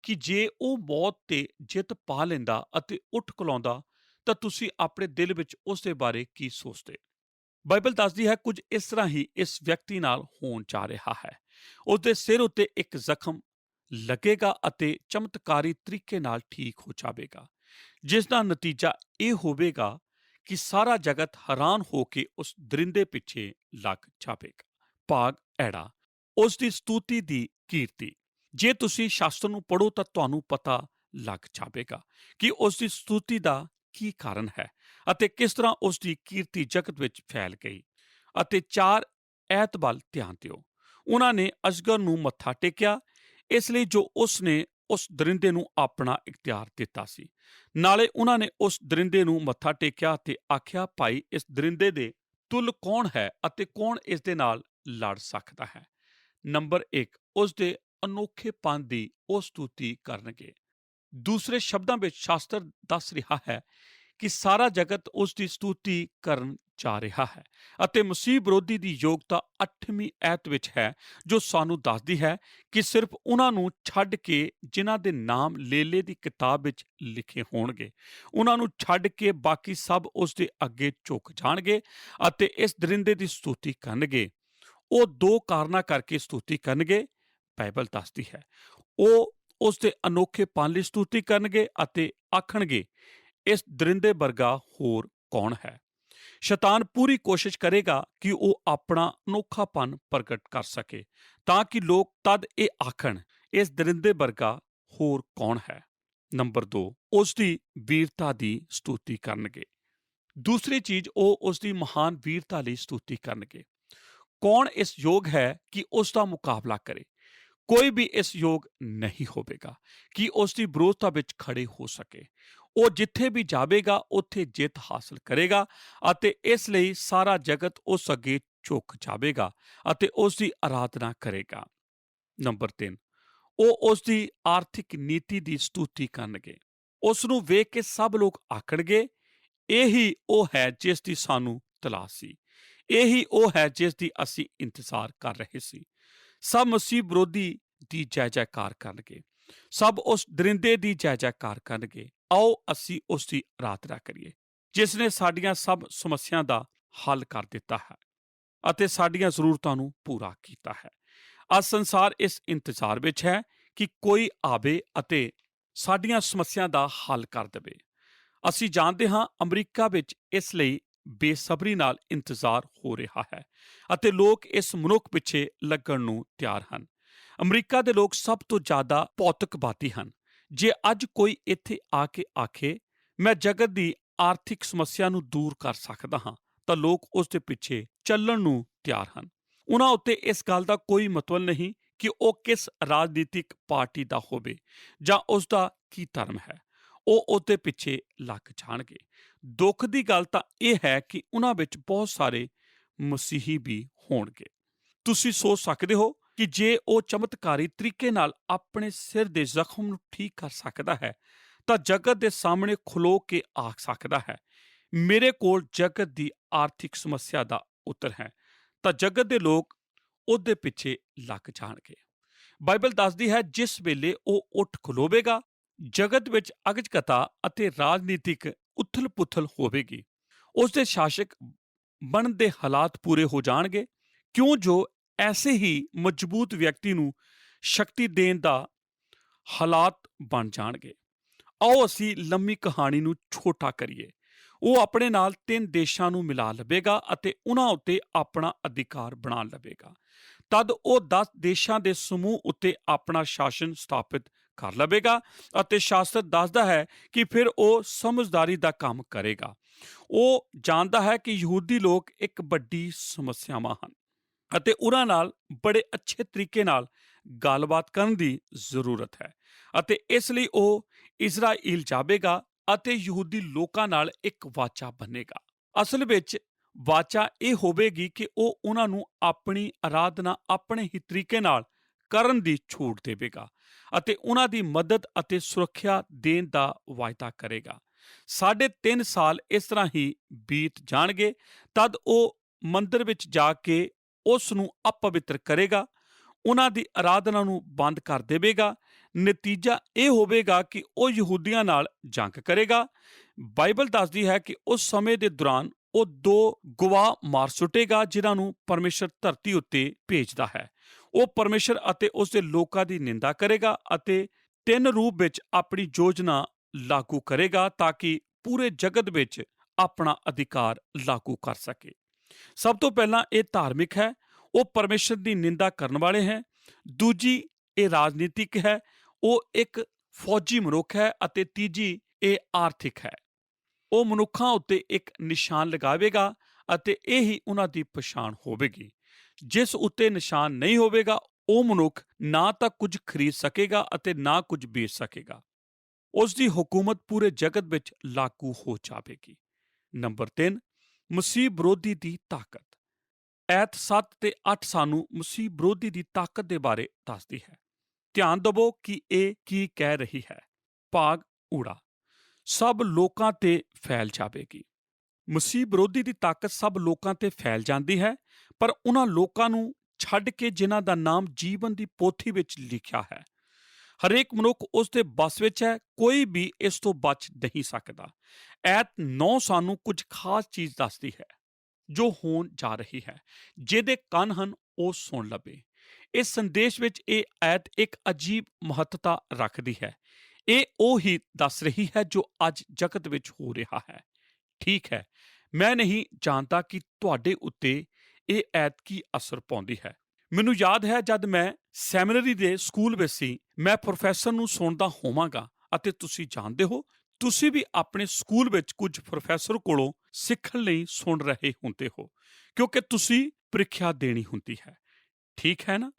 ਕਿ ਜੇ ਉਹ ਮੌਤ ਤੇ ਜਿੱਤ ਪਾ ਲੈਂਦਾ ਅਤੇ ਉੱਠ ਖਲੋਂਦਾ ਤਾਂ ਤੁਸੀਂ ਆਪਣੇ ਦਿਲ ਵਿੱਚ ਉਸ ਦੇ ਬਾਰੇ ਕੀ ਸੋਚਦੇ? ਬਾਈਬਲ ਦੱਸਦੀ ਹੈ ਕੁਝ ਇਸ ਤਰ੍ਹਾਂ ਹੀ ਇਸ ਵਿਅਕਤੀ ਨਾਲ ਹੋਣ ਜਾ ਰਿਹਾ ਹੈ। ਉਸਦੇ ਸਿਰ ਉੱਤੇ ਇੱਕ ਜ਼ਖਮ ਲੱਗੇਗਾ ਅਤੇ ਚਮਤਕਾਰੀ ਤਰੀਕੇ ਨਾਲ ਠੀਕ ਹੋ ਜਾਵੇਗਾ, ਜਿਸ ਦਾ ਨਤੀਜਾ ਇਹ ਹੋਵੇਗਾ ਕਿ ਸਾਰਾ ਜਗਤ ਹੈਰਾਨ ਹੋ ਕੇ ਉਸ ਦਰਿੰਦੇ ਪਿੱਛੇ ਲੱਗ ਜਾਵੇਗਾ। ਭਾਗ ਐੜਾ, ਉਸ ਦੀ ਸਤੂਤੀ ਦੀ ਕੀਰਤੀ। ਜੇ ਤੁਸੀਂ ਸ਼ਾਸਤਰ ਨੂੰ ਪੜ੍ਹੋ ਤਾਂ ਤੁਹਾਨੂੰ ਪਤਾ ਲੱਗ ਜਾਵੇਗਾ ਕਿ ਉਸ ਦੀ ਸਤੂਤੀ ਦਾ ਕੀ ਕਾਰਨ ਹੈ ਅਤੇ ਕਿਸ ਤਰ੍ਹਾਂ ਉਸ ਦੀ ਕੀਰਤੀ ਜਗਤ ਵਿੱਚ ਫੈਲ ਗਈ। ਅਤੇ 4 ਐਤ ਵੱਲ ਧਿਆਨ ਦਿਓ। ਉਹਨਾਂ ਨੇ ਅਜਗਰ ਨੂੰ ਮੱਥਾ ਟੇਕਿਆ, ਇਸ ਲਈ ਜੋ ਉਸ ਨੇ ਉਸ ਦਰਿੰਦੇ ਨੂੰ ਆਪਣਾ ਇਖਤਿਆਰ ਦਿੱਤਾ ਸੀ। ਨਾਲੇ ਉਹਨਾਂ ਨੇ ਉਸ ਦਰਿੰਦੇ ਨੂੰ ਮੱਥਾ ਟੇਕਿਆ ਅਤੇ ਆਖਿਆ, ਭਾਈ, ਇਸ ਦਰਿੰਦੇ ਦੇ ਤੁੱਲ ਕੌਣ ਹੈ ਅਤੇ ਕੌਣ ਇਸ ਦੇ ਨਾਲ ਲੜ ਸਕਦਾ ਹੈ? ਨੰਬਰ 1, ਉਸ ਦੇ ਅਨੋਖੇਪਨ ਦੀ ਉਹ ਸਤੂਤੀ ਕਰਨਗੇ। ਦੂਸਰੇ ਸ਼ਬਦਾਂ ਵਿੱਚ ਸ਼ਾਸਤਰ ਦੱਸ ਰਿਹਾ ਹੈ ਕਿ ਸਾਰਾ ਜਗਤ ਉਸ ਦੀ ਸਤੂਤੀ ਕਰਨ ਜਾ ਰਿਹਾ ਹੈ ਅਤੇ ਮਸੀਹ ਵਿਰੋਧੀ ਦੀ ਯੋਗਤਾ 8ਵੀਂ ਐਤ ਵਿੱਚ ਹੈ, ਜੋ ਸਾਨੂੰ ਦੱਸਦੀ ਹੈ ਕਿ ਸਿਰਫ ਉਹਨਾਂ ਨੂੰ ਛੱਡ ਕੇ ਜਿਨ੍ਹਾਂ ਦੇ ਨਾਮ ਲੇਲੇ ਦੀ ਕਿਤਾਬ ਵਿੱਚ ਲਿਖੇ ਹੋਣਗੇ, ਉਹਨਾਂ ਨੂੰ ਛੱਡ ਕੇ ਬਾਕੀ ਸਭ ਉਸ ਦੇ ਅੱਗੇ ਝੁਕ ਜਾਣਗੇ ਅਤੇ ਇਸ ਦਰਿੰਦੇ ਦੀ ਸਤੂਤੀ ਕਰਨਗੇ। ਉਹ 2 ਕਾਰਨਾਂ ਕਰਕੇ ਸਤੂਤੀ ਕਰਨਗੇ, ਬਾਈਬਲ ਦੱਸਦੀ ਹੈ। ਉਹ ਉਸ ਦੇ ਅਨੋਖੇਪਨ ਲਈ ਸਤੂਤੀ ਕਰਨਗੇ ਅਤੇ ਆਖਣਗੇ, ਇਸ ਦਰਿੰਦੇ ਵਰਗਾ ਹੋਰ ਕੌਣ ਹੈ? ਸ਼ੈਤਾਨ ਪੂਰੀ ਕੋਸ਼ਿਸ਼ ਕਰੇਗਾ ਕਿ ਉਹ ਆਪਣਾ ਅਨੋਖਾਪਨ ਪ੍ਰਗਟ ਕਰ ਸਕੇ ਤਾਂ ਕਿ ਲੋਕ ਤਦ ਇਹ ਆਖਣ, ਇਸ ਦਰਿੰਦੇ ਵਰਗਾ ਹੋਰ ਕੌਣ ਹੈ? ਨੰਬਰ 2, ਉਸ ਦੀ ਵੀਰਤਾ ਦੀ ਸਤੂਤੀ ਕਰਨਗੇ। ਦੂਸਰੀ ਚੀਜ਼, ਉਹ ਉਸ ਦੀ ਮਹਾਨ ਵੀਰਤਾ ਲਈ ਸਤੂਤੀ ਕਰਨਗੇ। ਕੌਣ ਇਸ ਯੋਗ ਹੈ ਕਿ ਉਸ ਦਾ ਮੁਕਾਬਲਾ ਕਰੇ? ਕੋਈ ਵੀ ਇਸ ਯੋਗ ਨਹੀਂ ਹੋਵੇਗਾ ਕਿ ਉਸ ਦੀ ਵਿਰੋਧਤਾ ਵਿੱਚ ਖੜੇ ਹੋ ਸਕੇ। ਉਹ ਜਿੱਥੇ ਵੀ ਜਾਵੇਗਾ ਉੱਥੇ ਜਿੱਤ ਹਾਸਲ ਕਰੇਗਾ ਅਤੇ ਇਸ ਲਈ ਸਾਰਾ ਜਗਤ ਉਸ ਅੱਗੇ ਝੁਕ ਜਾਵੇਗਾ ਅਤੇ ਉਸ ਦੀ ਆਰਾਧਨਾ ਕਰੇਗਾ। ਨੰਬਰ 3, ਉਹ ਉਸ ਦੀ ਆਰਥਿਕ ਨੀਤੀ ਦੀ ਸਤੂਤੀ ਕਰਨਗੇ। ਉਸ ਨੂੰ ਵੇਖ ਕੇ ਸਭ ਲੋਕ ਆਖਣਗੇ, ਇਹੀ ਉਹ ਹੈ ਜਿਸ ਦੀ ਸਾਨੂੰ ਤਲਾਸ਼ ਸੀ, ਇਹੀ ਉਹ ਹੈ ਜਿਸ ਦੀ ਅਸੀਂ ਇੰਤਜ਼ਾਰ ਕਰ ਰਹੇ ਸੀ। ਸਭ ਮਸੀਹ ਵਿਰੋਧੀ ਦੀ ਜੈ ਜੈਕਾਰ ਕਰਨਗੇ, ਸਭ ਉਸ ਦਰਿੰਦੇ ਦੀ ਜੈ ਜੈਕਾਰ ਕਰਨਗੇ। ਆਓ ਅਸੀਂ ਉਸ ਦੀ ਆਰਾਧਨਾ ਕਰੀਏ, ਜਿਸ ਨੇ ਸਾਡੀਆਂ ਸਭ ਸਮੱਸਿਆ ਦਾ ਹੱਲ ਕਰ ਦਿੱਤਾ ਹੈ ਅਤੇ ਸਾਡੀਆਂ ਜ਼ਰੂਰਤਾਂ ਨੂੰ ਪੂਰਾ ਕੀਤਾ ਹੈ। ਅੱਜ ਸੰਸਾਰ ਇਸ ਇੰਤਜ਼ਾਰ ਵਿੱਚ ਹੈ ਕਿ ਕੋਈ ਆਵੇ ਅਤੇ ਸਾਡੀਆਂ ਸਮੱਸਿਆ ਦਾ ਹੱਲ ਕਰ ਦੇਵੇ। ਅਸੀਂ ਜਾਣਦੇ ਹਾਂ, ਅਮਰੀਕਾ ਵਿੱਚ ਇਸ ਲਈ ਬੇਸਬਰੀ ਨਾਲ ਇੰਤਜ਼ਾਰ ਹੋ ਰਿਹਾ ਹੈ ਅਤੇ ਲੋਕ ਇਸ ਮਨੁੱਖ ਪਿੱਛੇ ਲੱਗਣ ਨੂੰ ਤਿਆਰ ਹਨ। ਅਮਰੀਕਾ ਦੇ ਲੋਕ ਸਭ ਤੋਂ ਜ਼ਿਆਦਾ ਭੌਤਿਕਵਾਦੀ ਹਨ। ਜੇ ਅੱਜ ਕੋਈ ਇੱਥੇ ਆ ਕੇ ਆਖੇ, ਮੈਂ ਜਗਤ ਦੀ ਆਰਥਿਕ ਸਮੱਸਿਆ ਨੂੰ ਦੂਰ ਕਰ ਸਕਦਾ ਹਾਂ, ਤਾਂ ਲੋਕ ਉਸ ਦੇ ਪਿੱਛੇ ਚੱਲਣ ਨੂੰ ਤਿਆਰ ਹਨ। ਉਹਨਾਂ ਉੱਤੇ ਇਸ ਗੱਲ ਦਾ ਕੋਈ ਮਤਲਬ ਨਹੀਂ ਕਿ ਉਹ ਕਿਸ ਰਾਜਨੀਤਿਕ ਪਾਰਟੀ ਦਾ ਹੋਵੇ ਜਾਂ ਉਸ ਦਾ ਕੀ ਧਰਮ ਹੈ, ਉਹ ਉਹਦੇ ਪਿੱਛੇ ਲੱਗ ਜਾਣਗੇ। ਦੁੱਖ ਦੀ ਗੱਲ ਤਾਂ ਇਹ ਹੈ ਕਿ ਉਹਨਾਂ ਵਿੱਚ ਬਹੁਤ ਸਾਰੇ ਮਸੀਹੀ ਵੀ ਹੋਣਗੇ। ਤੁਸੀਂ ਸੋਚ ਸਕਦੇ ਹੋ ਕਿ ਜੇ ਉਹ ਚਮਤਕਾਰੀ ਤਰੀਕੇ ਨਾਲ ਆਪਣੇ ਸਿਰ ਦੇ ਜ਼ਖਮ ਨੂੰ ਠੀਕ ਕਰ ਸਕਦਾ ਹੈ ਤਾਂ ਜਗਤ ਦੇ ਸਾਹਮਣੇ ਖਲੋ ਕੇ ਆਖ ਸਕਦਾ ਹੈ, ਮੇਰੇ ਕੋਲ ਜਗਤ ਦੀ ਆਰਥਿਕ ਸਮੱਸਿਆ ਦਾ ਉੱਤਰ ਹੈ, ਤਾਂ ਜਗਤ ਦੇ ਲੋਕ ਉਹਦੇ ਪਿੱਛੇ ਲੱਗ ਜਾਣਗੇ। ਬਾਈਬਲ ਦੱਸਦੀ ਹੈ, ਜਿਸ ਵੇਲੇ ਉਹ ਉੱਠ ਖਲੋਵੇਗਾ ਜਗਤ ਵਿੱਚ ਅਗਜਕਤਾ ਅਤੇ ਰਾਜਨੀਤਿਕ ਉਥਲ-ਪੁਥਲ ਹੋਵੇਗੀ। ਉਸ ਦੇ ਸ਼ਾਸਕ ਬਣਨ ਦੇ ਹਾਲਾਤ ਪੂਰੇ ਹੋ ਜਾਣਗੇ, ਕਿਉਂ ਜੋ ਐਸੇ ਹੀ ਮਜ਼ਬੂਤ ਵਿਅਕਤੀ ਨੂੰ ਸ਼ਕਤੀ ਦੇਣ ਦਾ ਹਾਲਾਤ ਬਣ ਜਾਣਗੇ। ਆਓ ਅਸੀਂ ਲੰਮੀ ਕਹਾਣੀ ਨੂੰ ਛੋਟਾ ਕਰੀਏ। ਉਹ ਆਪਣੇ ਨਾਲ 3 ਦੇਸ਼ਾਂ ਨੂੰ ਮਿਲਾ ਲਵੇਗਾ ਅਤੇ ਉਹਨਾਂ ਉੱਤੇ ਆਪਣਾ ਅਧਿਕਾਰ ਬਣਾ ਲਵੇਗਾ। ਤਦ ਉਹ 10 ਦੇਸ਼ਾਂ ਦੇ ਸਮੂਹ ਉੱਤੇ ਆਪਣਾ ਸ਼ਾਸਨ ਸਥਾਪਿਤ ਕਰ ਲਵੇਗਾ ਅਤੇ ਸ਼ਾਸਤਰ ਦੱਸਦਾ ਹੈ ਕਿ ਫਿਰ ਉਹ ਸਮਝਦਾਰੀ ਦਾ ਕੰਮ ਕਰੇਗਾ। ਉਹ ਜਾਣਦਾ ਹੈ ਕਿ ਯਹੂਦੀ ਲੋਕ ਇੱਕ ਵੱਡੀ ਸਮੱਸਿਆਵਾਂ ਹਨ ਅਤੇ ਉਹਨਾਂ ਨਾਲ ਬੜੇ ਅੱਛੇ ਤਰੀਕੇ ਨਾਲ ਗੱਲਬਾਤ ਕਰਨ ਦੀ ਜ਼ਰੂਰਤ ਹੈ ਅਤੇ ਇਸ ਲਈ ਉਹ ਇਜ਼ਰਾਈਲ ਜਾਵੇਗਾ ਅਤੇ ਯਹੂਦੀ ਲੋਕਾਂ ਨਾਲ ਇੱਕ ਵਾਚਾ ਬੰਨੇਗਾ। ਅਸਲ ਵਿੱਚ ਵਾਚਾ ਇਹ ਹੋਵੇਗੀ ਕਿ ਉਹ ਉਹਨਾਂ ਨੂੰ ਆਪਣੀ ਆਰਾਧਨਾ ਆਪਣੇ ਹੀ ਤਰੀਕੇ ਨਾਲ ਕਰਨ ਦੀ ਛੂਟ ਦੇਵੇਗਾ ਅਤੇ ਉਹਨਾਂ ਦੀ ਮਦਦ ਅਤੇ ਸੁਰੱਖਿਆ ਦੇਣ ਦਾ ਵਾਅਦਾ ਕਰੇਗਾ। 3.5 ਸਾਲ ਇਸ ਤਰ੍ਹਾਂ ਹੀ ਬੀਤ ਜਾਣਗੇ। ਤਦ ਉਹ ਮੰਦਰ ਵਿੱਚ ਜਾ ਕੇ ਉਸ ਨੂੰ ਅਪਵਿੱਤਰ ਕਰੇਗਾ, ਉਹਨਾਂ ਦੀ ਆਰਾਧਨਾ ਨੂੰ ਬੰਦ ਕਰ ਦੇਵੇਗਾ। ਨਤੀਜਾ ਇਹ ਹੋਵੇਗਾ ਕਿ ਉਹ ਯਹੂਦੀਆਂ ਨਾਲ ਜੰਗ ਕਰੇਗਾ। ਬਾਈਬਲ ਦੱਸਦੀ ਹੈ ਕਿ ਉਸ ਸਮੇਂ ਦੇ ਦੌਰਾਨ ਉਹ 2 ਗਵਾਹ ਮਾਰ ਸੁੱਟੇਗਾ ਜਿਨ੍ਹਾਂ ਨੂੰ ਪਰਮੇਸ਼ਰ ਧਰਤੀ ਉੱਤੇ ਭੇਜਦਾ ਹੈ। ਉਹ ਪਰਮੇਸ਼ਰ ਅਤੇ ਉਸ ਦੇ ਲੋਕਾਂ ਦੀ ਨਿੰਦਾ ਕਰੇਗਾ ਅਤੇ 3 ਰੂਪ ਵਿੱਚ ਆਪਣੀ ਯੋਜਨਾ ਲਾਗੂ ਕਰੇਗਾ ਤਾਂ ਕਿ ਪੂਰੇ ਜਗਤ ਵਿੱਚ ਆਪਣਾ ਅਧਿਕਾਰ ਲਾਗੂ ਕਰ ਸਕੇ। ਸਭ ਤੋਂ ਪਹਿਲਾਂ ਇਹ ਧਾਰਮਿਕ ਹੈ, ਉਹ ਪਰਮੇਸ਼ਰ ਦੀ ਨਿੰਦਾ ਕਰਨ ਵਾਲੇ ਹੈ। ਦੂਜੀ ਇਹ ਰਾਜਨੀਤਿਕ ਹੈ, ਉਹ ਇੱਕ ਫੌਜੀ ਮਨੁੱਖ ਹੈ ਅਤੇ ਤੀਜੀ ਇਹ ਆਰਥਿਕ ਹੈ। ਉਹ ਮਨੁੱਖਾਂ ਉੱਤੇ ਇੱਕ ਨਿਸ਼ਾਨ ਲਗਾਵੇਗਾ ਅਤੇ ਇਹ ਹੀ ਉਹਨਾਂ ਦੀ ਪਛਾਣ ਹੋਵੇਗੀ। ਜਿਸ ਉੱਤੇ ਨਿਸ਼ਾਨ ਨਹੀਂ ਹੋਵੇਗਾ ਉਹ ਮਨੁੱਖ ਨਾ ਤਾਂ ਕੁਝ ਖਰੀਦ ਸਕੇਗਾ ਅਤੇ ਨਾ ਕੁਝ ਵੇਚ ਸਕੇਗਾ। ਉਸ ਦੀ ਹਕੂਮਤ ਪੂਰੇ ਜਗਤ ਵਿੱਚ ਲਾਗੂ ਹੋ ਜਾਵੇਗੀ। ਨੰਬਰ 3, ਮਸੀਹ ਵਿਰੋਧੀ ਦੀ ਤਾਕਤ। ਐਤ 7 ਤੇ 8 ਸਾਨੂੰ ਮਸੀਹ ਵਿਰੋਧੀ ਦੀ ਤਾਕਤ ਦੇ ਬਾਰੇ ਦੱਸਦੀ ਹੈ। ਧਿਆਨ ਦੇਵੋ ਕਿ ਇਹ ਕੀ ਕਹਿ ਰਹੀ ਹੈ। ਭਾਗ ਊੜਾ ਸਭ ਲੋਕਾਂ ਤੇ ਫੈਲ ਜਾਵੇਗੀ। ਮਸੀਹ ਵਿਰੋਧੀ ਦੀ ਤਾਕਤ ਸਭ ਲੋਕਾਂ ਤੇ ਫੈਲ ਜਾਂਦੀ ਹੈ, ਪਰ ਉਹਨਾਂ ਲੋਕਾਂ ਨੂੰ ਛੱਡ ਕੇ ਜਿਨ੍ਹਾਂ ਦਾ ਨਾਮ ਜੀਵਨ ਦੀ ਪੋਥੀ ਵਿੱਚ ਲਿਖਿਆ ਹੈ। ਹਰੇਕ ਮਨੁੱਖ ਉਸ ਦੇ ਬਸ ਵਿੱਚ ਹੈ, ਕੋਈ ਵੀ ਇਸ ਤੋਂ ਬਚ ਨਹੀਂ ਸਕਦਾ। ਐਤ 9 ਸਾਨੂੰ ਕੁਝ ਖਾਸ ਚੀਜ਼ ਦੱਸਦੀ ਹੈ ਜੋ ਹੋਣ ਜਾ ਰਹੀ ਹੈ। ਜਿਹਦੇ ਕੰਨ ਹਨ ਉਹ ਸੁਣ ਲਵੇ। ਇਸ ਸੰਦੇਸ਼ ਵਿੱਚ ਇਹ ਐਤ ਇੱਕ ਅਜੀਬ ਮਹੱਤਤਾ ਰੱਖਦੀ ਹੈ। ਇਹ ਉਹ ਹੀ ਦੱਸ ਰਹੀ ਹੈ ਜੋ ਅੱਜ ਜਗਤ ਵਿੱਚ ਹੋ ਰਿਹਾ ਹੈ। ਠੀਕ ਹੈ, ਮੈਂ ਨਹੀਂ ਜਾਣਦਾ ਕਿ ਤੁਹਾਡੇ ਉੱਤੇ ਇਹ ਐਤ ਕੀ ਅਸਰ ਪਾਉਂਦੀ ਹੈ। ਮੈਨੂੰ ਯਾਦ ਹੈ ਜਦ ਮੈਂ ਸੈਮੀਨਰੀ ਦੇ ਸਕੂਲ ਵਿੱਚ ਸੀ, ਮੈਂ ਪ੍ਰੋਫੈਸਰ ਨੂੰ ਸੁਣਦਾ ਹੋਵਾਂਗਾ ਅਤੇ ਤੁਸੀਂ ਜਾਣਦੇ ਹੋ, ਤੁਸੀਂ ਵੀ ਆਪਣੇ ਸਕੂਲ ਵਿੱਚ ਕੁਝ ਪ੍ਰੋਫੈਸਰ ਕੋਲੋਂ ਸਿੱਖਣ ਲਈ ਸੁਣ ਰਹੇ ਹੁੰਦੇ ਹੋ ਕਿਉਂਕਿ ਤੁਸੀਂ ਪ੍ਰੀਖਿਆ ਦੇਣੀ ਹੁੰਦੀ ਹੈ। ਠੀਕ ਹੈ ਨਾ?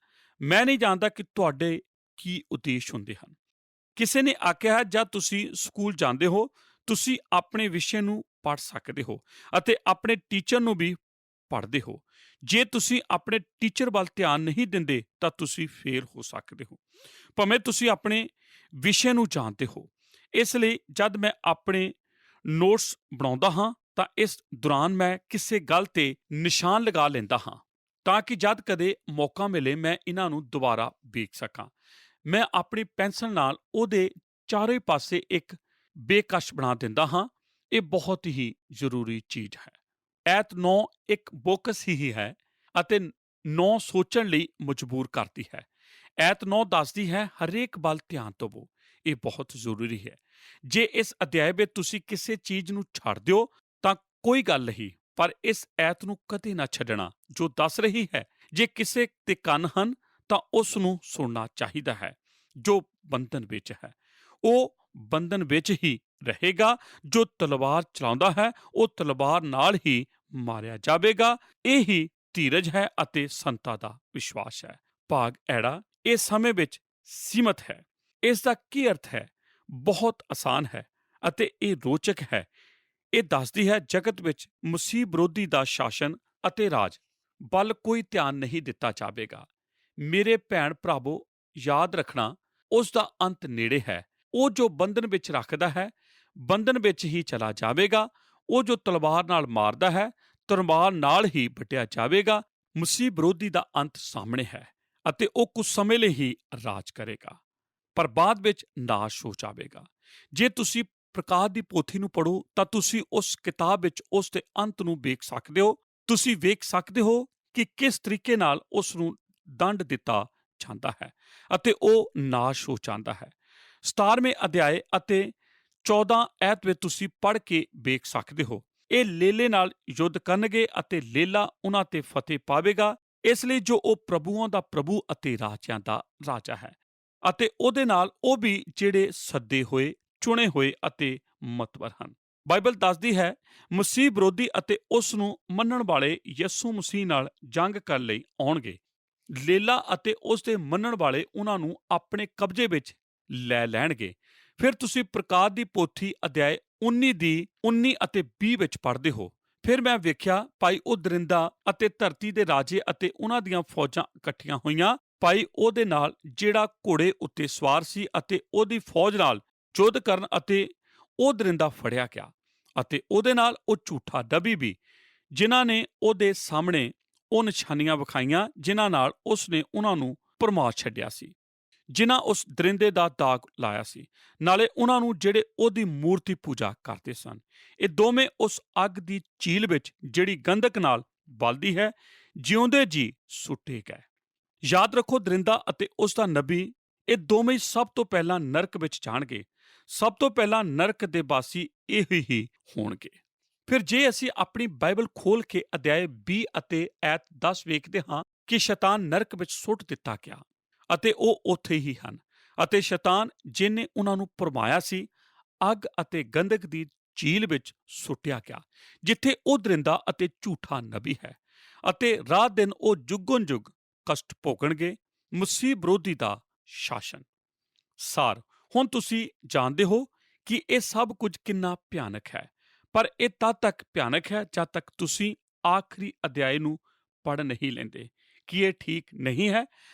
ਮੈਂ ਨਹੀਂ ਜਾਣਦਾ ਕਿ ਤੁਹਾਡੇ ਕੀ ਉਦੇਸ਼ ਹੁੰਦੇ ਹਨ। ਕਿਸੇ ਨੇ ਆਖਿਆ ਹੈ ਜਦ ਤੁਸੀਂ ਸਕੂਲ ਜਾਂਦੇ ਹੋ ਤੁਸੀਂ ਆਪਣੇ ਵਿਸ਼ੇ ਨੂੰ ਪੜ੍ਹ ਸਕਦੇ ਹੋ ਅਤੇ ਆਪਣੇ ਟੀਚਰ ਨੂੰ ਵੀ ਪੜ੍ਹਦੇ ਹੋ। ਜੇ ਤੁਸੀਂ ਆਪਣੇ ਟੀਚਰ ਵੱਲ ਧਿਆਨ ਨਹੀਂ ਦਿੰਦੇ ਤਾਂ ਤੁਸੀਂ ਫੇਲ ਹੋ ਸਕਦੇ ਹੋ, ਭਾਵੇਂ ਤੁਸੀਂ ਆਪਣੇ ਵਿਸ਼ੇ ਨੂੰ ਜਾਣਦੇ ਹੋ। ਇਸ ਲਈ ਜਦ ਮੈਂ ਆਪਣੇ ਨੋਟਸ ਬਣਾਉਂਦਾ ਹਾਂ ਤਾਂ ਇਸ ਦੌਰਾਨ ਮੈਂ ਕਿਸੇ ਗੱਲ ਤੇ ਨਿਸ਼ਾਨ ਲਗਾ ਲੈਂਦਾ ਹਾਂ ਤਾਂ ਕਿ ਜਦ ਕਦੇ ਮੌਕਾ ਮਿਲੇ ਮੈਂ ਇਹਨਾਂ ਨੂੰ ਦੁਬਾਰਾ ਵੇਖ ਸਕਾਂ। ਮੈਂ ਆਪਣੀ ਪੈਨਸਲ ਨਾਲ ਉਹਦੇ ਚਾਰੇ ਪਾਸੇ ਇੱਕ ਬੇਕਸ਼ ਬਣਾ ਦਿੰਦਾ ਹਾਂ। ਇਹ ਬਹੁਤ ਹੀ ਜ਼ਰੂਰੀ ਚੀਜ਼ ਹੈ। ਐਤ 9 ਇੱਕ ਬੋਕਸ ਹੀ ਹੈ ਅਤੇ 9 ਸੋਚਣ ਲਈ ਮਜਬੂਰ ਕਰਦੀ ਹੈ। ਐਤ 9 ਦੱਸਦੀ ਹੈ ਹਰੇਕ ਵੱਲ ਧਿਆਨ ਦੇਵੋ। ਇਹ ਬਹੁਤ ਜ਼ਰੂਰੀ ਹੈ। ਜੇ ਇਸ ਅਧਿਆਇ ਵਿੱਚ ਤੁਸੀਂ ਕਿਸੇ ਚੀਜ਼ ਨੂੰ ਛੱਡ ਦਿਓ ਤਾਂ ਕੋਈ ਗੱਲ ਨਹੀਂ, ਪਰ ਇਸ ਐਤ ਨੂੰ ਕਦੇ ਨਾ ਛੱਡਣਾ ਜੋ ਦੱਸ ਰਹੀ ਹੈ ਜੇ ਕਿਸੇ ਦੇ ਕੰਨ ਹਨ ਤਾਂ ਉਸ ਨੂੰ ਸੁਣਨਾ ਚਾਹੀਦਾ ਹੈ। ਜੋ ਬੰਧਨ ਵਿੱਚ ਹੈ ਉਹ ਬੰਧਨ ਵਿੱਚ ਹੀ ਰਹੇਗਾ। ਜੋ ਤਲਵਾਰ ਚਲਾਉਂਦਾ ਹੈ ਉਹ ਤਲਵਾਰ ਨਾਲ ਹੀ ਮਾਰਿਆ ਜਾਵੇਗਾ। ਇਹ ਹੀ ਧੀਰਜ ਹੈ ਅਤੇ ਸੰਤਾ ਦਾ ਵਿਸ਼ਵਾਸ ਹੈ। ਭਾਗ ਐੜਾ ਇਹ ਸਮੇਂ ਵਿੱਚ ਸੀਮਤ ਹੈ। ਇਸ ਦਾ ਕੀ ਅਰਥ ਹੈ? ਬਹੁਤ ਆਸਾਨ ਹੈ ਅਤੇ ਇਹ ਰੋਚਕ ਹੈ। ਇਹ ਦੱਸਦੀ ਹੈ ਜਗਤ ਵਿੱਚ ਮਸੀਹ ਵਿਰੋਧੀ ਦਾ ਸ਼ਾਸਨ ਅਤੇ ਰਾਜ ਵੱਲ ਕੋਈ ਧਿਆਨ ਨਹੀਂ ਦਿੱਤਾ ਜਾਵੇਗਾ। ਮੇਰੇ ਭੈਣ ਭਰਾਵੋ, ਯਾਦ ਰੱਖਣਾ ਉਸ ਦਾ ਅੰਤ ਨੇੜੇ ਹੈ। ਉਹ ਜੋ ਬੰਧਨ ਵਿੱਚ ਰੱਖਦਾ ਹੈ ਬੰਧਨ ਵਿੱਚ ਹੀ ਚਲਾ ਜਾਵੇਗਾ। ਉਹ ਜੋ ਤਲਵਾਰ ਨਾਲ ਮਾਰਦਾ ਹੈ ਤਲਵਾਰ ਨਾਲ ਹੀ ਵੱਢਿਆ ਜਾਵੇਗਾ। ਮਸੀਹ ਵਿਰੋਧੀ ਦਾ ਅੰਤ ਸਾਹਮਣੇ ਹੈ ਅਤੇ ਉਹ ਕੁਝ ਸਮੇਂ ਲਈ ਹੀ ਰਾਜ ਕਰੇਗਾ। ਪਰ ਬਾਅਦ ਵਿੱਚ ਨਾਸ਼ ਹੋ ਜਾਵੇਗਾ। ਜੇ ਤੁਸੀਂ ਪ੍ਰਕਾਸ਼ ਦੀ ਪੋਥੀ ਨੂੰ ਪੜ੍ਹੋ ਤਾਂ ਤੁਸੀਂ ਉਸ ਕਿਤਾਬ ਵਿੱਚ ਉਸ ਦੇ ਅੰਤ ਨੂੰ ਵੇਖ ਸਕਦੇ ਹੋ। ਤੁਸੀਂ ਵੇਖ ਸਕਦੇ ਹੋ ਕਿ ਕਿਸ ਤਰੀਕੇ ਨਾਲ ਉਸ ਨੂੰ ਦੰਡ ਦਿੱਤਾ ਜਾਂਦਾ ਹੈ ਅਤੇ ਉਹ ਨਾਸ਼ ਹੋ ਜਾਂਦਾ ਹੈ। 17ਵੇਂ ਅਧਿਆਏ ਅਤੇ 14 ਐਤ ਵਿੱਚ ਤੁਸੀਂ ਪੜ੍ਹ ਕੇ ਵੇਖ ਸਕਦੇ ਹੋ। ਇਹ ਲੇਲੇ ਨਾਲ ਯੁੱਧ ਕਰਨਗੇ ਅਤੇ ਲੇਲਾ ਉਹਨਾਂ ਤੇ ਫਤਿਹ ਪਾਵੇਗਾ, ਇਸ ਲਈ ਜੋ ਉਹ ਪ੍ਰਭੂਆਂ ਦਾ ਪ੍ਰਭੂ ਅਤੇ ਰਾਜਿਆਂ ਦਾ ਰਾਜਾ ਹੈ, ਅਤੇ ਉਹਦੇ ਨਾਲ ਉਹ ਵੀ ਜਿਹੜੇ ਸੱਦੇ ਹੋਏ, ਚੁਣੇ ਹੋਏ ਅਤੇ ਮਤਵਰ ਹਨ। ਬਾਈਬਲ ਦੱਸਦੀ ਹੈ ਮਸੀਹ ਵਿਰੋਧੀ ਅਤੇ ਉਸ ਨੂੰ ਮੰਨਣ ਵਾਲੇ ਯਿਸੂ ਮਸੀਹ ਨਾਲ ਜੰਗ ਕਰਨ ਲਈ ਆਉਣਗੇ। ਲੇਲਾ ਅਤੇ ਉਸ ਦੇ ਮੰਨਣ ਵਾਲੇ ਉਹਨਾਂ ਨੂੰ ਆਪਣੇ ਕਬਜ਼ੇ ਵਿੱਚ ਲੈ ਲੈਣਗੇ। ਫਿਰ ਤੁਸੀਂ ਪ੍ਰਕਾਸ਼ ਦੀ ਪੋਥੀ ਅਧਿਆਇ 19 ਦੀ 19 ਅਤੇ 20 ਵਿੱਚ ਪੜ੍ਹਦੇ ਹੋ। ਫਿਰ ਮੈਂ ਵੇਖਿਆ ਭਾਈ ਉਹ ਦਰਿੰਦਾ ਅਤੇ ਧਰਤੀ ਦੇ ਰਾਜੇ ਅਤੇ ਉਹਨਾਂ ਦੀਆਂ ਫੌਜਾਂ ਇਕੱਠੀਆਂ ਹੋਈਆਂ। ਭਾਈ ਉਹਦੇ ਨਾਲ ਜਿਹੜਾ ਘੋੜੇ ਉੱਤੇ ਸਵਾਰ ਸੀ ਅਤੇ ਉਹਦੀ ਫੌਜ ਨਾਲ ਯੁੱਧ ਕਰਨ, ਅਤੇ ਉਹ ਦਰਿੰਦਾ ਫੜਿਆ ਗਿਆ ਅਤੇ ਉਹਦੇ ਨਾਲ ਉਹ ਝੂਠਾ ਨਬੀ ਵੀ, ਜਿਨ੍ਹਾਂ ਨੇ ਉਹਦੇ ਸਾਹਮਣੇ ਉਹ ਨਿਸ਼ਾਨੀਆਂ ਵਿਖਾਈਆਂ ਜਿਨ੍ਹਾਂ ਨਾਲ ਉਸ ਨੇ ਉਹਨਾਂ ਨੂੰ ਭਰਮਾ ਛੱਡਿਆ ਸੀ, ਜਿਨ੍ਹਾਂ ਉਸ ਦਰਿੰਦੇ ਦਾ ਦਾਗ ਲਾਇਆ ਸੀ, ਨਾਲੇ ਉਹਨਾਂ ਨੂੰ ਜਿਹੜੇ ਉਹਦੀ ਮੂਰਤੀ ਪੂਜਾ ਕਰਦੇ ਸਨ। ਇਹ ਦੋਵੇਂ ਉਸ ਅੱਗ ਦੀ ਝੀਲ ਵਿੱਚ ਜਿਹੜੀ ਗੰਧਕ ਨਾਲ ਬਲਦੀ ਹੈ ਜਿਉਂਦੇ ਜੀ ਸੁੱਟੇ ਗਏ। ਯਾਦ ਰੱਖੋ, ਦਰਿੰਦਾ ਅਤੇ ਉਸ ਦਾ ਨਬੀ, ਇਹ ਦੋਵੇਂ ਸਭ ਤੋਂ ਪਹਿਲਾਂ ਨਰਕ ਵਿੱਚ ਜਾਣਗੇ। ਸਭ ਤੋਂ ਪਹਿਲਾਂ ਨਰਕ ਦੇ ਵਾਸੀ ਇਹੀ ਹੀ ਹੋਣਗੇ। ਫਿਰ ਜੇ ਅਸੀਂ ਆਪਣੀ ਬਾਈਬਲ ਖੋਲ ਕੇ ਅਧਿਆਇ 20 ਅਤੇ ਐਤ 10 ਵੇਖਦੇ ਹਾਂ ਕਿ ਸ਼ੈਤਾਨ ਨਰਕ ਵਿੱਚ ਸੁੱਟ ਦਿੱਤਾ ਗਿਆ ਅਤੇ ਉਹ ਉੱਥੇ ਹੀ ਹਨ, ਅਤੇ ਸ਼ੈਤਾਨ ਜਿਹਨੇ ਉਹਨਾਂ ਨੂੰ ਭਰਮਾਇਆ ਸੀ ਅੱਗ ਅਤੇ ਗੰਧਕ ਦੀ ਝੀਲ ਵਿੱਚ ਸੁੱਟਿਆ ਗਿਆ, ਜਿੱਥੇ ਉਹ ਦਰਿੰਦਾ ਅਤੇ ਝੂਠਾ ਨਬੀ ਹੈ, ਅਤੇ ਰਾਤ ਦਿਨ ਉਹ ਜੁਗਨ ਜੁਗ ਕਸ਼ਟ ਭੋਗਣਗੇ। ਮਸੀਹ ਵਿਰੋਧੀ ਦਾ ਸ਼ਾਸਨ। ਸਾਰ, ਹੁਣ ਤੁਸੀਂ ਜਾਣਦੇ ਹੋ ਕਿ ਇਹ ਸਭ ਕੁਝ ਕਿੰਨਾ ਭਿਆਨਕ ਹੈ, ਪਰ ਇਹ ਤਦ ਤੱਕ ਭਿਆਨਕ ਹੈ ਜਦ ਤੱਕ ਤੁਸੀਂ ਆਖਰੀ ਅਧਿਆਇ ਨੂੰ ਪੜ੍ਹ ਨਹੀਂ ਲੈਂਦੇ। ਕੀ ਇਹ ਠੀਕ ਨਹੀਂ ਹੈ?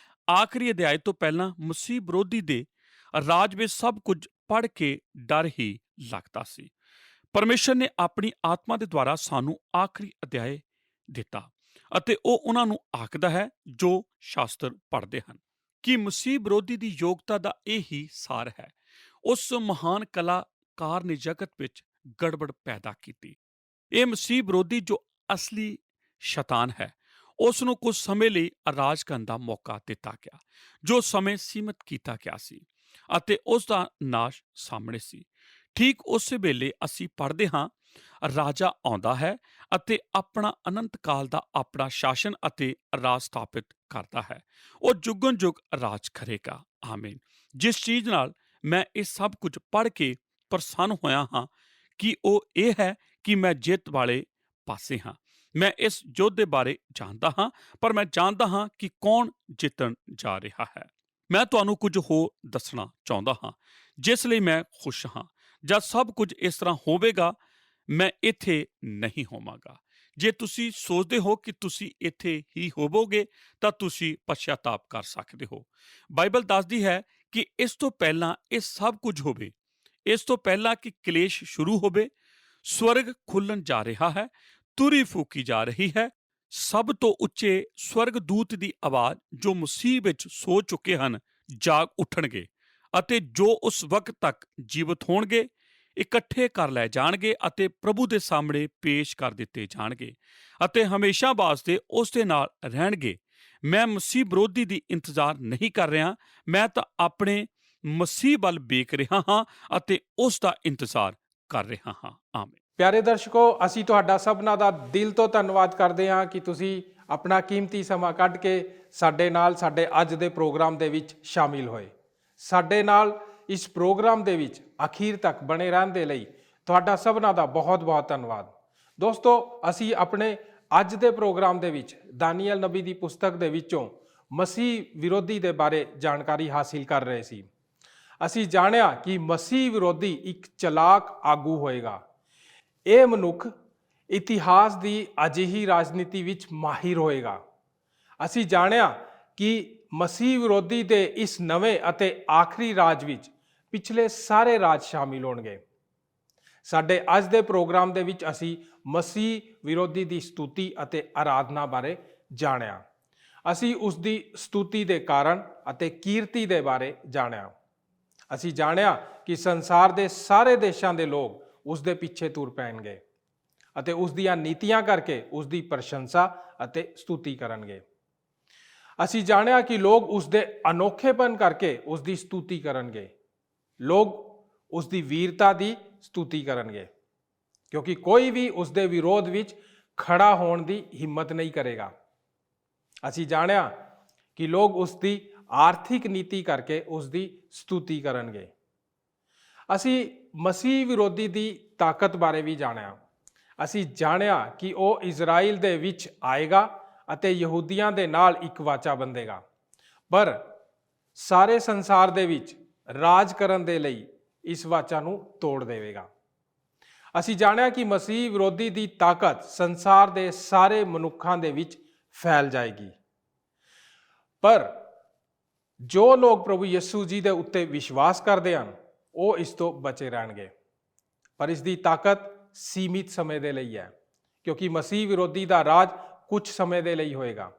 ਆਖਰੀ ਅਧਿਆਇ ਤੋਂ ਪਹਿਲਾਂ ਮਸੀਹ ਵਿਰੋਧੀ ਦੇ ਰਾਜ ਵਿੱਚ ਸਭ ਕੁਝ ਪੜ੍ਹ ਕੇ ਡਰ ਹੀ ਲੱਗਦਾ ਸੀ। ਪਰਮੇਸ਼ਰ ਨੇ ਆਪਣੀ ਆਤਮਾ ਦੇ ਦੁਆਰਾ ਸਾਨੂੰ ਆਖਰੀ ਅਧਿਆਇ ਦਿੱਤਾ, ਅਤੇ ਉਹ ਉਹਨਾਂ ਨੂੰ ਆਖਦਾ ਹੈ ਜੋ ਸ਼ਾਸਤਰ ਪੜ੍ਹਦੇ ਹਨ ਕਿ ਮਸੀਹ ਵਿਰੋਧੀ ਦੀ ਯੋਗਤਾ ਦਾ ਇਹ ਹੀ ਸਾਰ ਹੈ। ਉਸ ਮਹਾਨ ਕਲਾਕਾਰ ਨੇ ਜਗਤ ਵਿੱਚ ਗੜਬੜ ਪੈਦਾ ਕੀਤੀ। ਇਹ ਮਸੀਹ ਵਿਰੋਧੀ ਜੋ ਅਸਲੀ ਸ਼ੈਤਾਨ ਹੈ, ਉਸ ਨੂੰ ਕੁਝ ਸਮੇਂ ਲਈ ਰਾਜ ਕਰਨ ਦਾ ਮੌਕਾ ਦਿੱਤਾ ਗਿਆ, ਜੋ ਸਮੇਂ ਸੀਮਤ ਕੀਤਾ ਗਿਆ ਸੀ, ਅਤੇ ਉਸ ਦਾ ਨਾਸ਼ ਸਾਹਮਣੇ ਸੀ। ਠੀਕ ਉਸੇ ਵੇਲੇ ਅਸੀਂ ਪੜ੍ਹਦੇ ਹਾਂ ਰਾਜਾ ਆਉਂਦਾ ਹੈ ਅਤੇ ਆਪਣਾ ਅਨੰਤ ਕਾਲ ਦਾ ਆਪਣਾ ਸ਼ਾਸਨ ਅਤੇ ਰਾਜ ਸਥਾਪਿਤ ਕਰਦਾ ਹੈ। ਉਹ ਜੁਗਨ ਜੁਗ ਰਾਜ ਕਰੇਗਾ। ਆਮੀਨ। ਜਿਸ ਚੀਜ਼ ਨਾਲ ਮੈਂ ਇਹ ਸਭ ਕੁਝ ਪੜ੍ਹ ਕੇ ਪ੍ਰਸੰਨ ਹੋਇਆ ਹਾਂ ਕਿ ਉਹ ਇਹ ਹੈ ਕਿ ਮੈਂ ਜਿੱਤ ਵਾਲੇ ਪਾਸੇ ਹਾਂ। ਮੈਂ ਇਸ ਯੁੱਧ ਦੇ ਬਾਰੇ ਜਾਣਦਾ ਹਾਂ, ਪਰ ਮੈਂ ਜਾਣਦਾ ਹਾਂ ਕਿ ਕੌਣ ਜਿੱਤਣ ਜਾ ਰਿਹਾ ਹੈ। ਮੈਂ ਤੁਹਾਨੂੰ ਕੁਝ ਹੋਰ ਦੱਸਣਾ ਚਾਹੁੰਦਾ ਹਾਂ ਜਿਸ ਲਈ ਮੈਂ ਖੁਸ਼ ਹਾਂ। ਜਦ ਸਭ ਕੁਝ ਇਸ ਤਰ੍ਹਾਂ ਹੋਵੇਗਾ, ਮੈਂ ਇੱਥੇ ਨਹੀਂ ਹੋਵਾਂਗਾ। ਜੇ ਤੁਸੀਂ ਸੋਚਦੇ ਹੋ ਕਿ ਤੁਸੀਂ ਇੱਥੇ ਹੀ ਹੋਵੋਗੇ ਤਾਂ ਤੁਸੀਂ ਪਛਤਾਪ ਕਰ ਸਕਦੇ ਹੋ। ਬਾਈਬਲ ਦੱਸਦੀ ਹੈ ਕਿ ਇਸ ਤੋਂ ਪਹਿਲਾਂ ਇਹ ਸਭ ਕੁਝ ਹੋਵੇ, ਇਸ ਤੋਂ ਪਹਿਲਾਂ ਕਿ ਕਲੇਸ਼ ਸ਼ੁਰੂ ਹੋਵੇ, ਸਵਰਗ ਖੁੱਲਣ ਜਾ ਰਿਹਾ ਹੈ, ਤੁਰੀ ਫੂਕੀ ਜਾ ਰਹੀ ਹੈ। ਸਭ ਤੋਂ ਉੱਚੇ ਸਵਰਗਦੂਤ ਦੀ ਆਵਾਜ਼ ਜੋ ਮਸੀਹ ਵਿੱਚ ਸੋ ਚੁੱਕੇ ਹਨ ਜਾਗ ਉੱਠਣਗੇ, ਅਤੇ ਜੋ ਉਸ ਵਕਤ ਤੱਕ ਜੀਵਤ ਹੋਣਗੇ ਇਕੱਠੇ ਕਰ ਲਏ ਜਾਣਗੇ ਅਤੇ ਪ੍ਰਭੂ ਦੇ ਸਾਹਮਣੇ ਪੇਸ਼ ਕਰ ਦਿੱਤੇ ਜਾਣਗੇ, ਅਤੇ ਹਮੇਸ਼ਾ ਵਾਸਤੇ ਉਸ ਦੇ ਨਾਲ ਰਹਿਣਗੇ। ਮੈਂ ਮਸੀਹ ਵਿਰੋਧੀ ਦੀ ਇੰਤਜ਼ਾਰ ਨਹੀਂ ਕਰ ਰਿਹਾ, ਮੈਂ ਤਾਂ ਆਪਣੇ ਮਸੀਹ ਵੱਲ ਵੇਖ ਰਿਹਾ ਹਾਂ ਅਤੇ ਉਸ ਦਾ ਇੰਤਜ਼ਾਰ ਕਰ ਰਿਹਾ ਹਾਂ। ਆਮੀਨ। ਪਿਆਰੇ ਦਰਸ਼ਕੋ, ਅਸੀਂ ਤੁਹਾਡਾ ਸਭਨਾਂ ਦਾ ਦਿਲ ਤੋਂ ਧੰਨਵਾਦ ਕਰਦੇ ਹਾਂ ਕਿ ਤੁਸੀਂ ਆਪਣਾ ਕੀਮਤੀ ਸਮਾਂ ਕੱਢ ਕੇ ਸਾਡੇ ਨਾਲ ਸਾਡੇ ਅੱਜ ਦੇ ਪ੍ਰੋਗਰਾਮ ਦੇ ਵਿੱਚ ਸ਼ਾਮਿਲ ਹੋਏ। ਸਾਡੇ ਨਾਲ ਇਸ ਪ੍ਰੋਗਰਾਮ ਦੇ ਵਿੱਚ ਅਖੀਰ ਤੱਕ ਬਣੇ ਰਹਿਣ ਦੇ ਲਈ ਤੁਹਾਡਾ ਸਭਨਾਂ ਦਾ ਬਹੁਤ-ਬਹੁਤ ਧੰਨਵਾਦ। ਦੋਸਤੋ, ਅਸੀਂ ਆਪਣੇ ਅੱਜ ਦੇ ਪ੍ਰੋਗਰਾਮ ਦੇ ਵਿੱਚ ਦਾਨੀਏਲ ਨਬੀ ਦੀ ਪੁਸਤਕ ਦੇ ਵਿੱਚੋਂ ਮਸੀਹ ਵਿਰੋਧੀ ਦੇ ਬਾਰੇ ਜਾਣਕਾਰੀ ਹਾਸਿਲ ਕਰ ਰਹੇ ਸੀ। ਅਸੀਂ ਜਾਣਿਆ ਕਿ ਮਸੀਹ ਵਿਰੋਧੀ ਇੱਕ ਚਲਾਕ ਆਗੂ ਹੋਏਗਾ। ਇਹ ਮਨੁੱਖ ਇਤਿਹਾਸ ਦੀ ਅਜਿਹੀ ਰਾਜਨੀਤੀ ਵਿੱਚ ਮਾਹਿਰ ਹੋਏਗਾ। ਅਸੀਂ ਜਾਣਿਆ ਕਿ ਮਸੀਹ ਵਿਰੋਧੀ ਦੇ ਇਸ ਨਵੇਂ ਅਤੇ ਆਖਰੀ ਰਾਜ ਵਿੱਚ ਪਿਛਲੇ ਸਾਰੇ ਰਾਜ ਸ਼ਾਮਿਲ ਹੋਣਗੇ। ਸਾਡੇ ਅੱਜ ਦੇ ਪ੍ਰੋਗਰਾਮ ਦੇ ਵਿੱਚ ਅਸੀਂ ਮਸੀਹ ਵਿਰੋਧੀ ਦੀ ਸਤੁਤੀ ਅਤੇ ਆਰਾਧਨਾ ਬਾਰੇ ਜਾਣਿਆ। ਅਸੀਂ ਉਸ ਦੀ ਸਤੁਤੀ ਦੇ ਕਾਰਨ ਅਤੇ ਕੀਰਤੀ ਦੇ ਬਾਰੇ ਜਾਣਿਆ। ਅਸੀਂ ਜਾਣਿਆ ਕਿ ਸੰਸਾਰ ਦੇ ਸਾਰੇ ਦੇਸ਼ਾਂ ਦੇ ਲੋਕ ਉਸ ਦੇ ਪਿੱਛੇ ਤੁਰ ਪੈਣਗੇ ਅਤੇ ਉਸ ਦੀਆਂ ਨੀਤੀਆਂ ਕਰਕੇ ਉਸ ਦੀ ਪ੍ਰਸ਼ੰਸਾ ਅਤੇ ਸਤੁਤੀ ਕਰਨਗੇ। ਅਸੀਂ ਜਾਣਿਆ ਕਿ ਲੋਕ ਉਸ ਦੇ ਅਨੋਖੇਪਨ ਕਰਕੇ ਉਸ ਦੀ ਸਤੁਤੀ ਕਰਨਗੇ। ਲੋਕ ਉਸ ਦੀ ਵੀਰਤਾ ਦੀ ਸਤੁਤੀ ਕਰਨਗੇ, ਕਿਉਂਕਿ ਕੋਈ ਵੀ ਉਸ ਦੇ ਵਿਰੋਧ ਵਿੱਚ ਖੜਾ ਹੋਣ ਦੀ ਹਿੰਮਤ ਨਹੀਂ ਕਰੇਗਾ। ਅਸੀਂ ਜਾਣਿਆ ਕਿ ਲੋਕ ਉਸ ਦੀ ਆਰਥਿਕ ਨੀਤੀ ਕਰਕੇ ਉਸ ਦੀ ਸਤੁਤੀ ਕਰਨਗੇ। ਅਸੀਂ ਮਸੀਹ ਵਿਰੋਧੀ ਦੀ ਤਾਕਤ ਬਾਰੇ ਵੀ ਜਾਣਿਆ। ਅਸੀਂ ਜਾਣਿਆ ਕਿ ਉਹ ਇਜ਼ਰਾਈਲ ਦੇ ਵਿੱਚ ਆਏਗਾ ਅਤੇ ਯਹੂਦੀਆਂ ਦੇ ਨਾਲ ਇੱਕ ਵਾਚਾ ਬੰਧੇਗਾ, ਪਰ ਸਾਰੇ ਸੰਸਾਰ ਦੇ ਵਿੱਚ ਰਾਜ ਕਰਨ ਦੇ ਲਈ ਇਸ ਵਾਚਾ ਨੂੰ ਤੋੜ ਦੇਵੇਗਾ। ਅਸੀਂ ਜਾਣਿਆ ਕਿ ਮਸੀਹ ਵਿਰੋਧੀ ਦੀ ਤਾਕਤ ਸੰਸਾਰ ਦੇ ਸਾਰੇ ਮਨੁੱਖਾਂ ਦੇ ਵਿੱਚ ਫੈਲ ਜਾਏਗੀ, ਪਰ ਜੋ ਲੋਕ ਪ੍ਰਭੂ ਯਿਸੂ ਜੀ ਦੇ ਉੱਤੇ ਵਿਸ਼ਵਾਸ ਕਰਦੇ ਹਨ ਉਹ ਇਸ ਤੋਂ ਬਚੇ ਰਹਿਣਗੇ। ਪਰ ਇਸ ਦੀ ਤਾਕਤ ਸੀਮਿਤ ਸਮੇਂ ਦੇ ਲਈ ਹੈ, ਕਿਉਂਕਿ ਮਸੀਹ ਵਿਰੋਧੀ ਦਾ ਰਾਜ ਕੁਝ ਸਮੇਂ ਦੇ ਲਈ ਹੋਏਗਾ।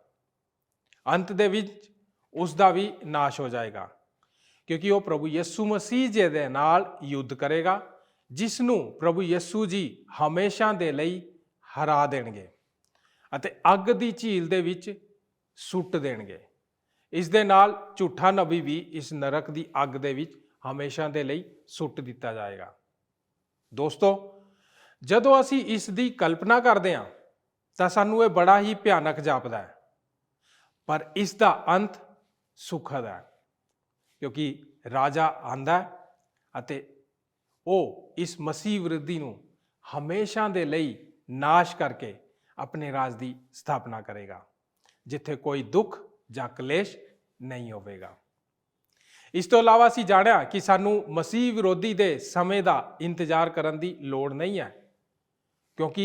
ਅੰਤ ਦੇ ਵਿੱਚ ਉਸ ਦਾ ਵੀ ਨਾਸ਼ ਹੋ ਜਾਏਗਾ, ਕਿਉਂਕਿ ਉਹ ਪ੍ਰਭੂ ਯਿਸੂ ਮਸੀਹ ਜੀ ਦੇ ਨਾਲ ਯੁੱਧ ਕਰੇਗਾ, ਜਿਸ ਨੂੰ ਪ੍ਰਭੂ ਯਿਸੂ ਜੀ ਹਮੇਸ਼ਾ ਦੇ ਲਈ ਹਰਾ ਦੇਣਗੇ ਅਤੇ ਅੱਗ ਦੀ ਝੀਲ ਦੇ ਵਿੱਚ ਸੁੱਟ ਦੇਣਗੇ। ਇਸ ਦੇ ਨਾਲ ਝੂਠਾ ਨਬੀ ਵੀ ਇਸ ਨਰਕ ਦੀ ਅੱਗ ਦੇ ਵਿੱਚ ਹਮੇਸ਼ਾ ਦੇ ਲਈ ਸੁੱਟ ਦਿੱਤਾ ਜਾਏਗਾ। ਦੋਸਤੋ, ਜਦੋਂ ਅਸੀਂ ਇਸ ਦੀ ਕਲਪਨਾ ਕਰਦੇ ਹਾਂ ਤਾਂ ਸਾਨੂੰ ਇਹ ਬੜਾ ਹੀ ਭਿਆਨਕ ਜਾਪਦਾ ਹੈ, ਪਰ ਇਸ ਦਾ ਅੰਤ ਸੁਖਦ ਹੈ, ਕਿਉਂਕਿ ਰਾਜਾ ਆਂਦਾ ਹੈ ਅਤੇ ਉਹ ਇਸ ਮਸੀਹ ਵਿਰੋਧੀ ਨੂੰ ਹਮੇਸ਼ਾ ਦੇ ਲਈ ਨਾਸ਼ ਕਰਕੇ ਆਪਣੇ ਰਾਜ ਦੀ ਸਥਾਪਨਾ ਕਰੇਗਾ, ਜਿੱਥੇ ਕੋਈ ਦੁੱਖ ਜਾਂ ਕਲੇਸ਼ ਨਹੀਂ ਹੋਵੇਗਾ। ਇਸ ਤੋਂ ਇਲਾਵਾ ਅਸੀਂ ਜਾਣਿਆ ਕਿ ਸਾਨੂੰ ਮਸੀਹ ਵਿਰੋਧੀ ਦੇ ਸਮੇਂ ਦਾ ਇੰਤਜ਼ਾਰ ਕਰਨ ਦੀ ਲੋੜ ਨਹੀਂ ਹੈ, ਕਿਉਂਕਿ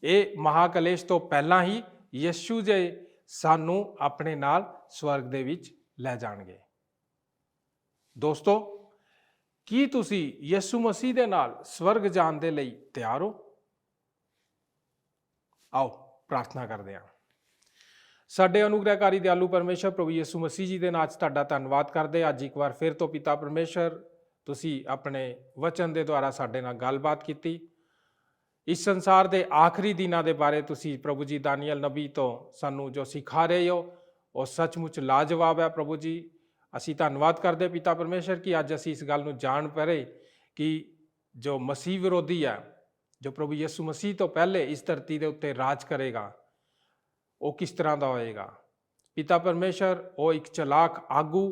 ਇਹ ਮਹਾਕਲੇਸ਼ ਤੋਂ ਪਹਿਲਾਂ ਹੀ ਯਿਸੂ ਜੀ ਸਾਨੂੰ ਆਪਣੇ ਨਾਲ ਸਵਰਗ ਦੇ ਵਿੱਚ ਲੈ ਜਾਣਗੇ। ਦੋਸਤੋ, ਕੀ ਤੁਸੀਂ ਯਿਸੂ ਮਸੀਹ ਦੇ ਨਾਲ ਸਵਰਗ ਜਾਣ ਦੇ ਲਈ ਤਿਆਰ ਹੋ? ਆਓ ਪ੍ਰਾਰਥਨਾ ਕਰਦੇ ਹਾਂ। ਸਾਡੇ ਅਨੁਗ੍ਰਹਕਾਰੀ ਦਿਆਲੂ ਪਰਮੇਸ਼ਰ ਪ੍ਰਭੂ ਯਿਸੂ ਮਸੀਹ ਜੀ ਦੇ ਨਾਮ 'ਚ ਤੁਹਾਡਾ ਧੰਨਵਾਦ ਕਰਦੇ। ਅੱਜ ਇੱਕ ਵਾਰ ਫਿਰ ਤੋਂ ਪਿਤਾ ਪਰਮੇਸ਼ਰ, ਤੁਸੀਂ ਆਪਣੇ ਵਚਨ ਦੇ ਦੁਆਰਾ ਸਾਡੇ ਨਾਲ ਗੱਲਬਾਤ ਕੀਤੀ। ਇਸ ਸੰਸਾਰ ਦੇ ਆਖਰੀ ਦਿਨਾਂ ਦੇ ਬਾਰੇ ਤੁਸੀਂ ਪ੍ਰਭੂ ਜੀ ਦਾਨੀਏਲ ਨਬੀ ਤੋਂ ਸਾਨੂੰ ਜੋ ਸਿਖਾ ਰਹੇ ਹੋ ਉਹ ਸੱਚਮੁੱਚ ਲਾਜਵਾਬ ਹੈ। ਪ੍ਰਭੂ ਜੀ, ਅਸੀਂ ਧੰਨਵਾਦ ਕਰਦੇ ਪਿਤਾ ਪਰਮੇਸ਼ਰ ਕਿ ਅੱਜ ਅਸੀਂ ਇਸ ਗੱਲ ਨੂੰ ਜਾਣ ਪਏ ਕਿ ਜੋ ਮਸੀਹ ਵਿਰੋਧੀ ਹੈ, ਜੋ ਪ੍ਰਭੂ ਯਿਸੂ ਮਸੀਹ ਤੋਂ ਪਹਿਲੇ ਇਸ ਧਰਤੀ ਦੇ ਉੱਤੇ ਰਾਜ ਕਰੇਗਾ, ਉਹ ਕਿਸ ਤਰ੍ਹਾਂ ਦਾ ਹੋਏਗਾ। ਪਿਤਾ ਪਰਮੇਸ਼ਰ, ਉਹ ਇੱਕ ਚਲਾਕ ਆਗੂ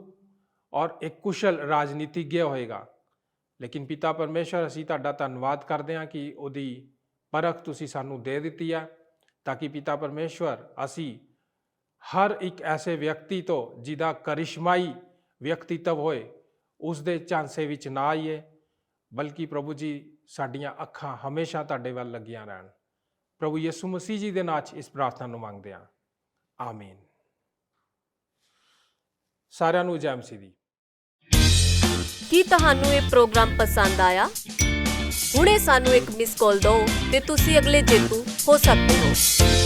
ਔਰ ਇੱਕ ਕੁਸ਼ਲ ਰਾਜਨੀਤਿਗਿਆ ਹੋਏਗਾ। ਲੇਕਿਨ ਪਿਤਾ ਪਰਮੇਸ਼ਰ, ਅਸੀਂ ਤੁਹਾਡਾ ਧੰਨਵਾਦ ਕਰਦੇ ਹਾਂ ਕਿ ਉਹਦੀ ਪਰਖ ਤੁਸੀਂ ਸਾਨੂੰ ਦੇ ਦਿੱਤੀ ਹੈ, ਤਾਂ ਕਿ ਪਿਤਾ ਪਰਮੇਸ਼ਵਰ ਅਸੀਂ ਹਰ ਇੱਕ ਐਸੇ ਵਿਅਕਤੀ ਤੋਂ ਜਿਹਦਾ ਕਰਿਸ਼ਮਾਈ ਵਿਅਕਤੀਤਵ ਹੋਏ ਉਸ ਦੇ ਝਾਂਸੇ ਵਿੱਚ ਨਾ ਆਈਏ, ਬਲਕਿ ਪ੍ਰਭੂ ਜੀ ਸਾਡੀਆਂ ਅੱਖਾਂ ਹਮੇਸ਼ਾ ਤੁਹਾਡੇ ਵੱਲ ਲੱਗੀਆਂ ਰਹਿਣ। ਪ੍ਰਭੂ ਯਿਸੂ ਮਸੀਹ ਜੀ ਦੇ ਨਾਮ 'ਚ ਇਸ ਪ੍ਰਾਰਥਨਾ ਨੂੰ ਮੰਗਦੇ ਹਾਂ, ਆਮੀਨ। ਸਾਰਿਆਂ ਨੂੰ ਜੈ ਮਸੀਹ ਦੀ। ਕੀ ਤੁਹਾਨੂੰ ਇਹ ਪ੍ਰੋਗਰਾਮ ਪਸੰਦ ਆਇਆ? ਹੁਣੇ ਸਾਨੂੰ ਇੱਕ ਮਿਸ ਕਾਲ ਦਿਓ ਤੇ ਤੁਸੀਂ ਅਗਲੇ ਜੇਤੂ ਹੋ ਸਕਦੇ ਹੋ।